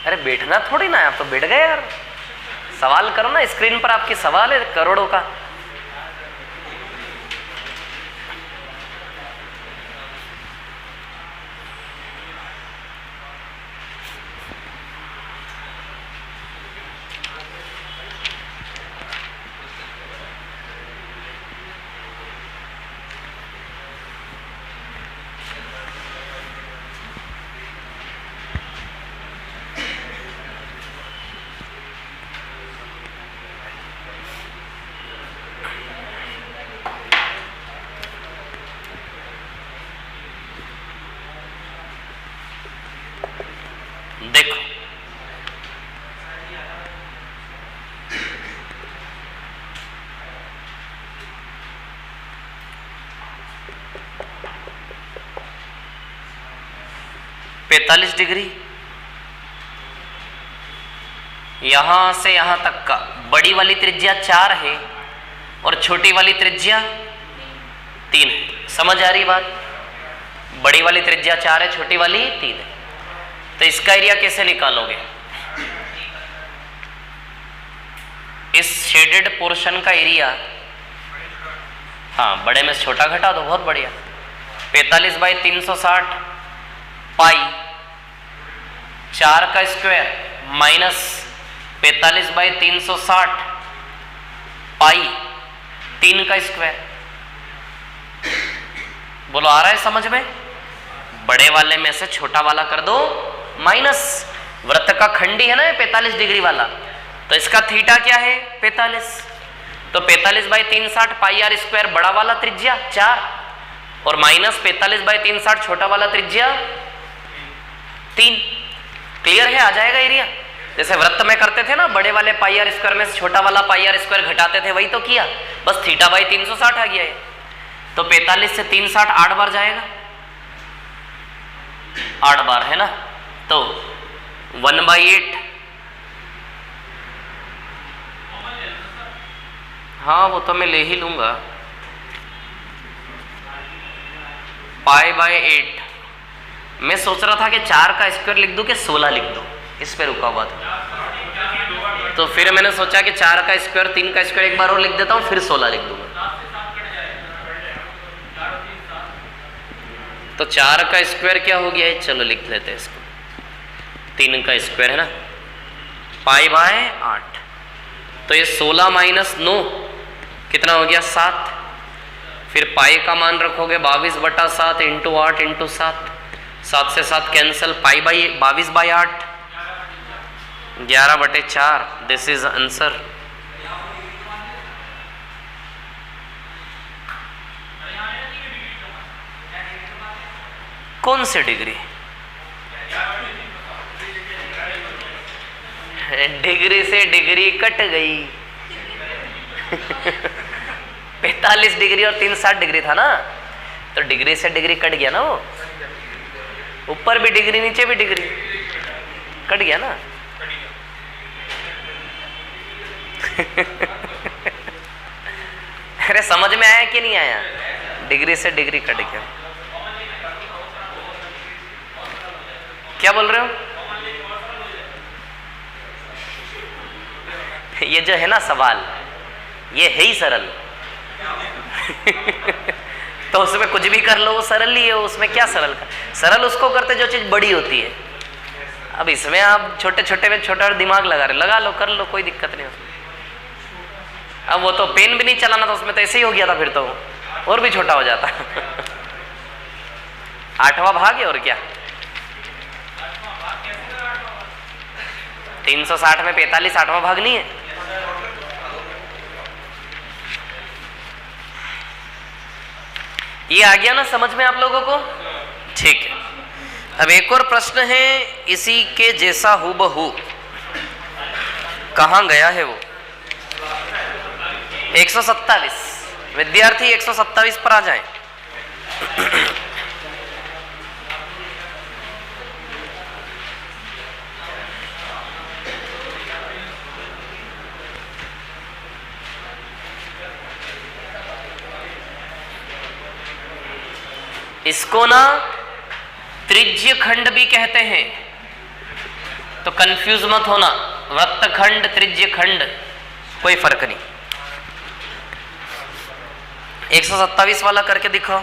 अरे बैठना थोड़ी ना है, आप तो बैठ गए यार। सवाल करो ना, स्क्रीन पर आपकी सवाल है करोड़ों का। देखो, पैंतालीस डिग्री यहां से यहां तक का बड़ी वाली त्रिज्या 4 है और छोटी वाली त्रिज्या 3 है। समझ आ रही बात? बड़ी वाली त्रिज्या 4 है, छोटी वाली 3 है। तो इसका एरिया कैसे निकालोगे? इस शेडेड पोर्शन का एरिया, हाँ बड़े में से छोटा घटा दो, बहुत बढ़िया। 45 बाई 360 पाई 4 का स्क्वायर माइनस 45/360 पाई 3 का स्क्वायर। बोलो आ रहा है समझ में? बड़े वाले में से छोटा वाला कर दो माइनस। वृत्त का खंडी है ना ये 45 डिग्री वाला, तो इसका थीटा क्या है 45। तो 45/360 पाई आर स्क्वायर बड़ा वाला त्रिज्या 4 और माइनस 45/360 छोटा वाला त्रिज्या 3। क्लियर है? आ जाएगा एरिया। जैसे वृत्त में करते थे ना, बड़े वाले पाई आर स्क्वायर में से छोटा वाला पाई आर स्क्वायर घटाते थे, वही तो किया, बस θ/360 आ गया है। तो 45 से 360 8 बार जाएगा, 8 बार है ना, तो 1/8। हाँ वो तो मैं ले ही लूंगा, π/8। मैं सोच रहा था कि 4 का स्क्वायर लिख दूं कि 16 लिख दूं, इस पे रुका हुआ था। तो फिर मैंने सोचा कि 4 का स्क्वायर 3 का स्क्वायर एक बार और लिख देता हूं, फिर 16 लिख दूंगा। तो 4 का स्क्वायर क्या हो गया है, चलो लिख लेते हैं इसको। 3 का स्क्वायर है ना, π/8। तो ये 16 माइनस 9 कितना हो गया 7। फिर पाई का मान रखोगे 22/7 इंटू 8 इंटू 7, 7 से 7 कैंसिल, π/22/8 11/4। This is answer. कौन सी डिग्री? डिग्री से डिग्री कट गई। 45 डिग्री और 360 डिग्री था ना, तो डिग्री से डिग्री कट गया ना, वो ऊपर भी डिग्री नीचे भी डिग्री कट गया ना। अरे समझ में आया कि नहीं आया? डिग्री से डिग्री कट गया। क्या बोल रहे हो? ये जो है ना सवाल, ये है ही सरल। तो उसमें कुछ भी कर लो वो सरल ही है, उसमें क्या सरल का? सरल उसको करते जो चीज बड़ी होती है। अब इसमें आप छोटे छोटे में छोटा दिमाग लगा रहे, लगा लो, कर लो, कोई दिक्कत नहीं उसमें। अब वो तो पेन भी नहीं चलाना था उसमें, तो ऐसे ही हो गया था, फिर तो और भी छोटा हो जाता। 8वां भाग है और क्या। 360 में 45 8वां भाग नहीं है। ये आ गया ना समझ में आप लोगों को? ठीक है। अब एक और प्रश्न है इसी के जैसा हूबहू, कहां गया है वो? 127। विद्यार्थी 127 पर आ जाएं। इसको ना त्रिज्य खंड भी कहते हैं, तो कंफ्यूज मत होना। वृत्तखंड त्रिज्य खंड कोई फर्क नहीं। 127 वाला करके दिखाओ।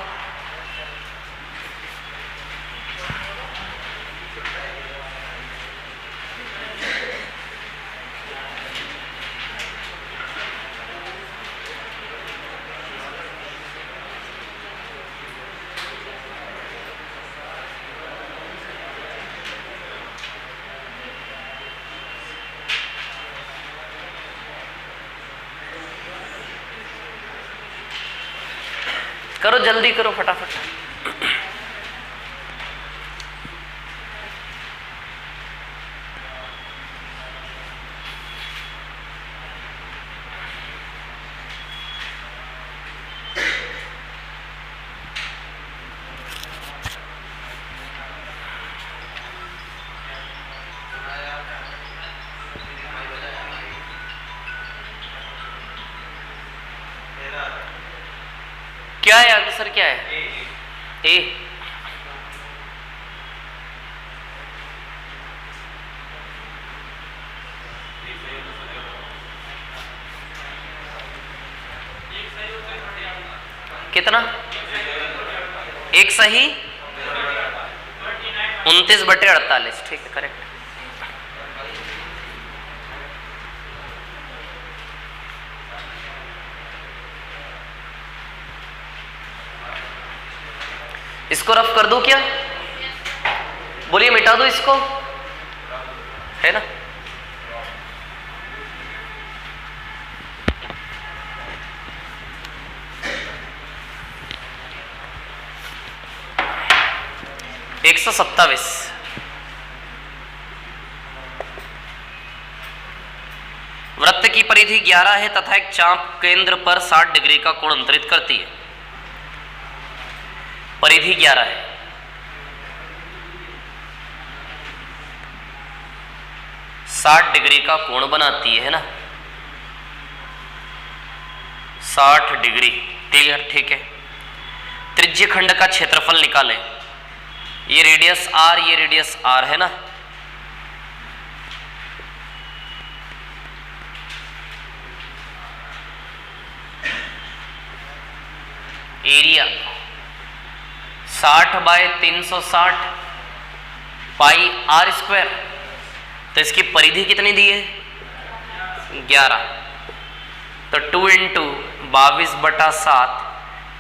करो जल्दी करो फटाफट। क्या है आंसर? क्या है? ए। कितना? एक सही 29/48। ठीक है, करेक्ट। इसको रफ कर दूं क्या? बोलिए मिटा दो इसको, है ना? एक 127 वृत्त की परिधि 11 है तथा एक चाप केंद्र पर 60 डिग्री का कोण अंतरित करती है। परिधि 11 है, साठ डिग्री का कोण बनाती है ना, 60 डिग्री, ठीक है। त्रिज्य खंड का क्षेत्रफल निकालें। ये रेडियस r, ये रेडियस r है ना। एरिया 60 बाय 360 पाई r स्क्वायर। तो इसकी परिधि कितनी दी है? 11। तो 2 इंटू 22/7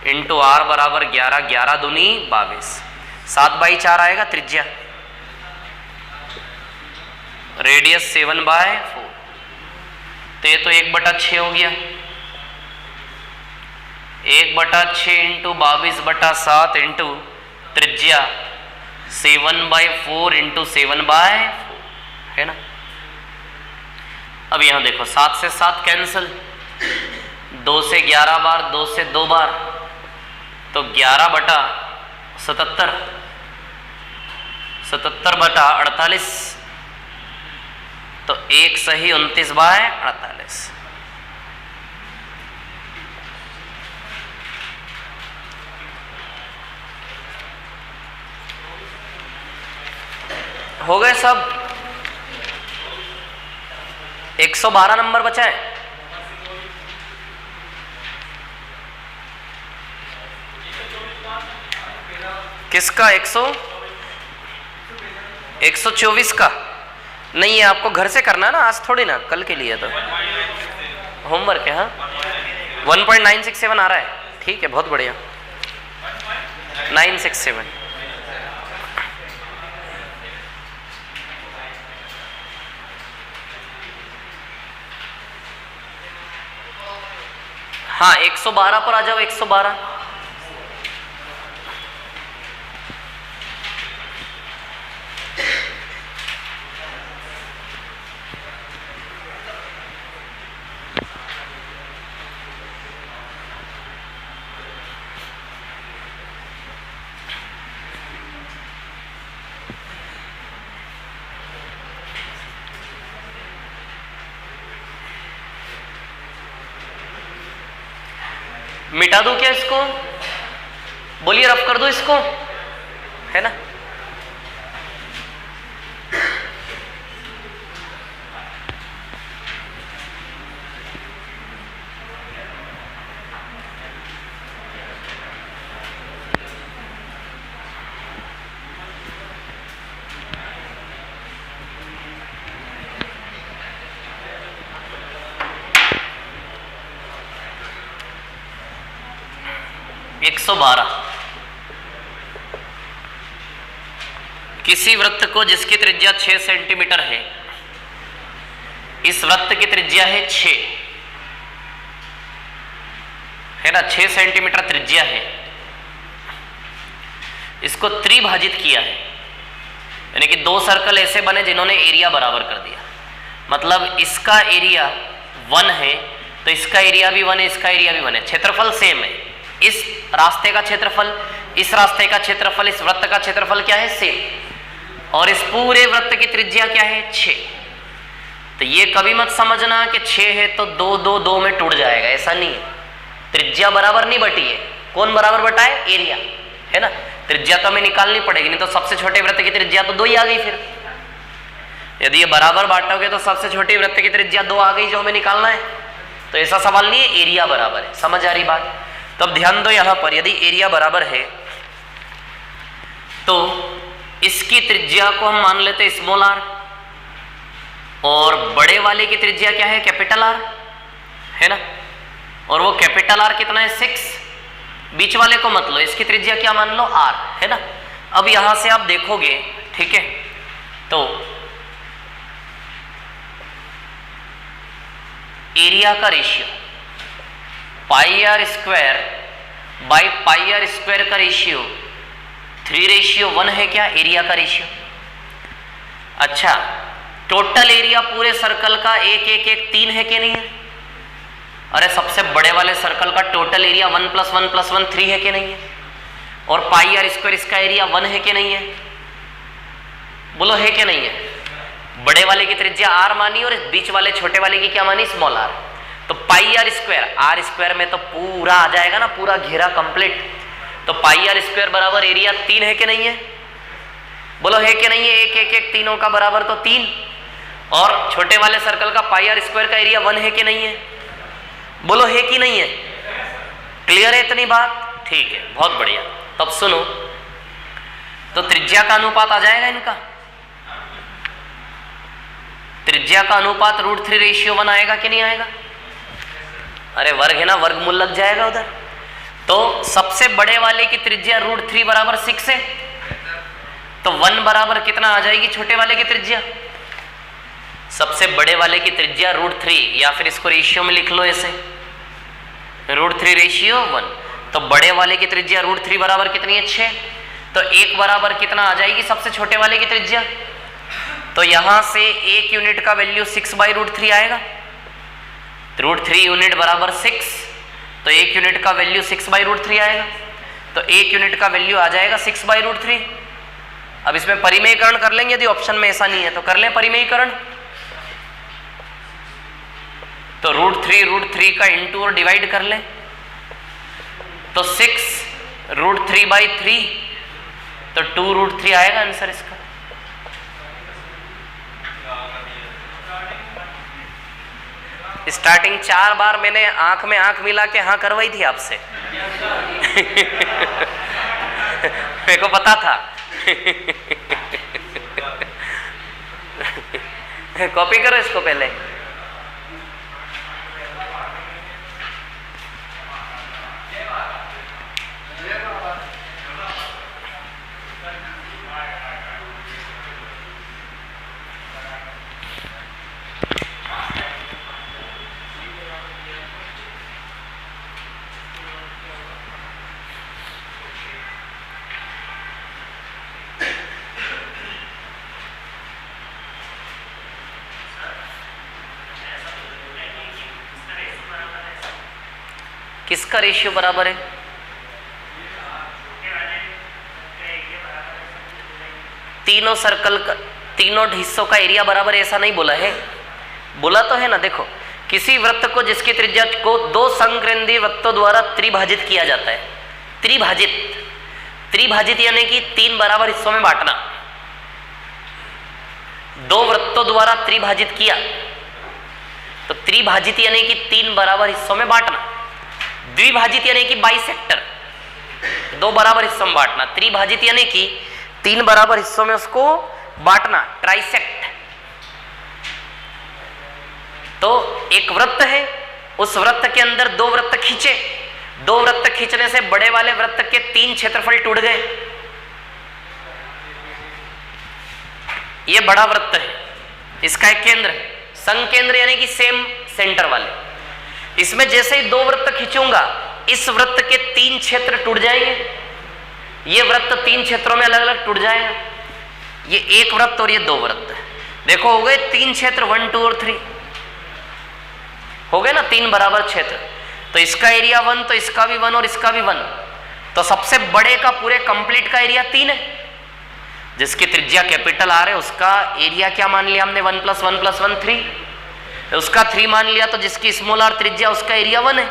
इंटू r बराबर 11, 11 दूनी 22, 7/4 आएगा त्रिज्या। रेडियस 7/4, तो ये तो 1/6 हो गया। 1/6 इंटू 22/7 इंटू त्रिज्या 7/4 इंटू 7/4 है ना। अब यहां देखो 7 से 7 कैंसिल, 2 से 11 बार, 2 से 2 बार, तो 11/77, 77/48, तो 1 सही 29/48। हो गए सब। 112 नंबर बचा है। किसका? 124 का? नहीं, है आपको घर से करना ना, आज थोड़ी ना, कल के लिए तो होमवर्क है। हाँ, 1.967 आ रहा है, ठीक है, बहुत बढ़िया। 967। हाँ, 112 पर आ जाओ। 112 मिटा दूं क्या इसको? बोलिए, रफ कर दो इसको, है ना। एक 112। किसी वृत्त को जिसकी त्रिज्या 6 सेंटीमीटर है, इस वृत्त की त्रिज्या है 6, है ना, 6 सेंटीमीटर त्रिज्या है। इसको त्रिभाजित किया है, यानी कि 2 सर्कल ऐसे बने जिन्होंने एरिया बराबर कर दिया। मतलब इसका एरिया 1 है, तो इसका एरिया भी 1 है, इसका एरिया भी 1 है, क्षेत्रफल सेम है। इस रास्ते का क्षेत्रफल, इस रास्ते का क्षेत्रफल, इस वृत्त का क्षेत्रफल क्या है? सेम। और इस पूरे वृत्त की त्रिज्या क्या है? 6। तो ये कभी मत समझना कि 6 है तो 2 2 2 में टूट जाएगा, ऐसा नहीं है। त्रिज्या बराबर नहीं बटी है। कौन बराबर बटा है? एरिया, है ना। त्रिज्या तो हमें निकालनी पड़ेगी, नहीं तो सबसे छोटे वृत्त की त्रिज्या तो 2 ही आ गई। फिर यदि ये बराबर बांटोगे तो सबसे छोटी वृत्त की त्रिज्या 2 आ गई, जो हमें निकालना है। तो ऐसा सवाल नहीं है, एरिया बराबर है। समझ आ रही बात? तब ध्यान दो, यहां पर यदि एरिया बराबर है तो इसकी त्रिज्या को हम मान लेते स्मॉल r, और बड़े वाले की त्रिज्या क्या है? कैपिटल R, है ना। और वो कैपिटल R कितना है? 6। बीच वाले को मत लो, इसकी त्रिज्या क्या मान लो? R। है ना। अब यहां से आप देखोगे, ठीक है, तो एरिया का ratio pi R square by pi R square का रेशियो 3:1 है क्या एरिया का रेशियो। अच्छा, टोटल एरिया पूरे सर्कल का 1:1:1 है कि नहीं है। अरे सबसे बड़े वाले सर्कल का टोटल एरिया 1 + 1 + 1 3 है कि नहीं है। और पाई आर स्क्वायर इसका एरिया 1 है कि नहीं है, बोलो है कि नहीं है। बड़े वाले की त्रिज्या r मानी और बीच वाले छोटे वाले की क्या मानी, स्मॉल r। तो पाई आर स्क्वायर में तो पूरा आ जाएगा ना, पूरा घेरा कंप्लीट। तो पाई आर स्क्वायर बराबर एरिया 3 है कि नहीं है, बोलो है कि नहीं है। 1:1:1 तीनों का बराबर तो 3। और छोटे वाले सर्कल का पाई आर स्क्वायर का एरिया 1 है कि नहीं है, बोलो है कि नहीं है। क्लियर है इतनी बात, ठीक है, बहुत बढ़िया। तब सुनो, तो त्रिज्या का अनुपात आ जाएगा इनका, त्रिज्या का अनुपात √3:1 आएगा कि नहीं आएगा। अरे वर्ग है ना, वर्गमूल लग जाएगा उधर। तो सबसे बड़े वाले की त्रिज्या √3 बराबर 6 है, तो 1 बराबर कितना आ जाएगी छोटे वाले की त्रिज्या। सबसे बड़े वाले की त्रिज्या √3, या फिर इसको रेशियो में लिख लो ऐसे, √3:1। तो बड़े वाले की त्रिज्या √3 बराबर कितनी है, 6। तो 1 बराबर कितना आ जाएगी सबसे छोटे वाले की त्रिज्या। तो यहां से 1 यूनिट का वैल्यू 6/√3 आएगा। √3 यूनिट बराबर 6, तो 1 यूनिट का वैल्यू 6/√3 आएगा। तो 1 यूनिट का वैल्यू आ जाएगा 6/√3। अब इसमें परिमेयकरण कर लेंगे, यदि ऑप्शन में ऐसा नहीं है तो कर लें परिमेयकरण। तो √3 का इंटू और डिवाइड कर लें, तो 6 √3/3, तो 2√3 आएगा आंसर इसका। स्टार्टिंग 4 बार मैंने आंख में आंख मिला के हाँ करवाई थी आपसे मेरे को पता था कॉपी करो इसको पहले। किसका रेशियो बराबर है, तीनों सर्कल का, तीनों हिस्सों का एरिया बराबर, ऐसा नहीं बोला है। बोला तो है ना, देखो किसी वृत्त को जिसकी त्रिज्या को 2 संकेंद्रीय वृत्तों द्वारा त्रिभाजित किया जाता है। त्रिभाजित यानी कि 3 बराबर हिस्सों में बांटना। 2 वृत्तों द्वारा त्रिभाजित किया, तो त्रिभाजित यानी कि 3 बराबर हिस्सों में बांटना। द्विभाजित यानी कि बाइसेक्टर, 2 बराबर हिस्सों में बांटना। त्रिभाजित यानी कि 3 बराबर हिस्सों में उसको बांटना, ट्राइसेक्ट। तो एक वृत्त है, उस वृत्त के अंदर 2 वृत्त खींचे, 2 वृत्त खींचने से बड़े वाले वृत्त के 3 क्षेत्रफल टूट गए। ये बड़ा वृत्त है, इसका एक केंद्र है, संकेंद्र यानी कि सेम सेंटर वाले। इसमें जैसे ही 2 वृत्त खींचूंगा, इस वृत्त के 3 क्षेत्र टूट जाएंगे। ये वृत्त 3 क्षेत्रों में अलग अलग टूट जाएगा। ये एक वृत्त और ये 2 वृत्त, देखो हो गए 3 क्षेत्र, 1 2 और 3 हो गए ना, 3 बराबर क्षेत्र। तो इसका एरिया 1, तो इसका भी 1 और इसका भी 1। तो सबसे बड़े का पूरे कंप्लीट का एरिया 3 है। जिसकी त्रिज्या कैपिटल आर है उसका एरिया क्या मान लिया हमने, 1 + 1 + 1 3। उसका 3 मान लिया, तो जिसकी स्मॉल आर त्रिज्या उसका एरिया 1 है।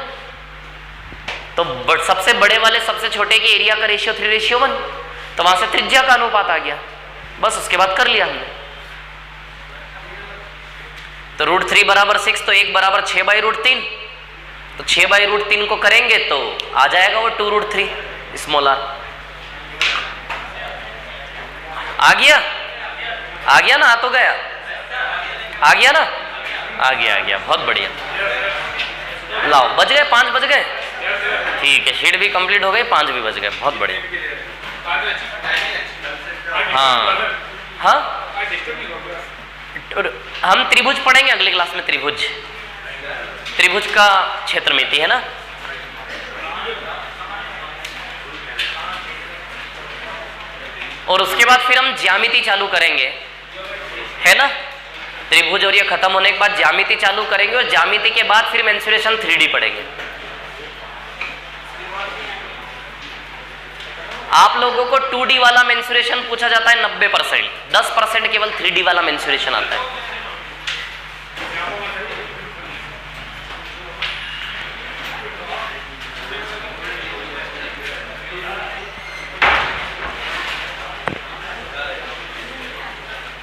तो सबसे बड़े वाले सबसे छोटे के एरिया का रेशियो 3:1, तो वहां से त्रिज्या का अनुपात आ गया। बस उसके बाद कर लिया हमने। तो √3 बराबर 6, तो 1 बराबर 6/√3। तो 6/√3 को करेंगे तो आ जाएगा वो 2√3 स्मॉल आर। आ गया ना, आ तो गया, आ गया ना, आ गया, बहुत बढ़िया। लाओ, बज गए, 5 बज गए, ठीक है। शीट भी कंप्लीट हो गई, 5 भी बज गए, बहुत बढ़िया। हाँ हाँ, हम त्रिभुज पढ़ेंगे अगले क्लास में। त्रिभुज, त्रिभुज का क्षेत्रमिति है ना। और उसके बाद फिर हम ज्यामिति चालू करेंगे, है ना। त्रिभुज और ये खत्म होने के बाद ज्यामिति चालू करेंगे, और ज्यामिति के बाद फिर मेंसुरेशन 3D पढ़ेंगे। आप लोगों को 2D वाला मेंसुरेशन पूछा जाता है 90%, 10% केवल 3D वाला मेंसुरेशन आता है।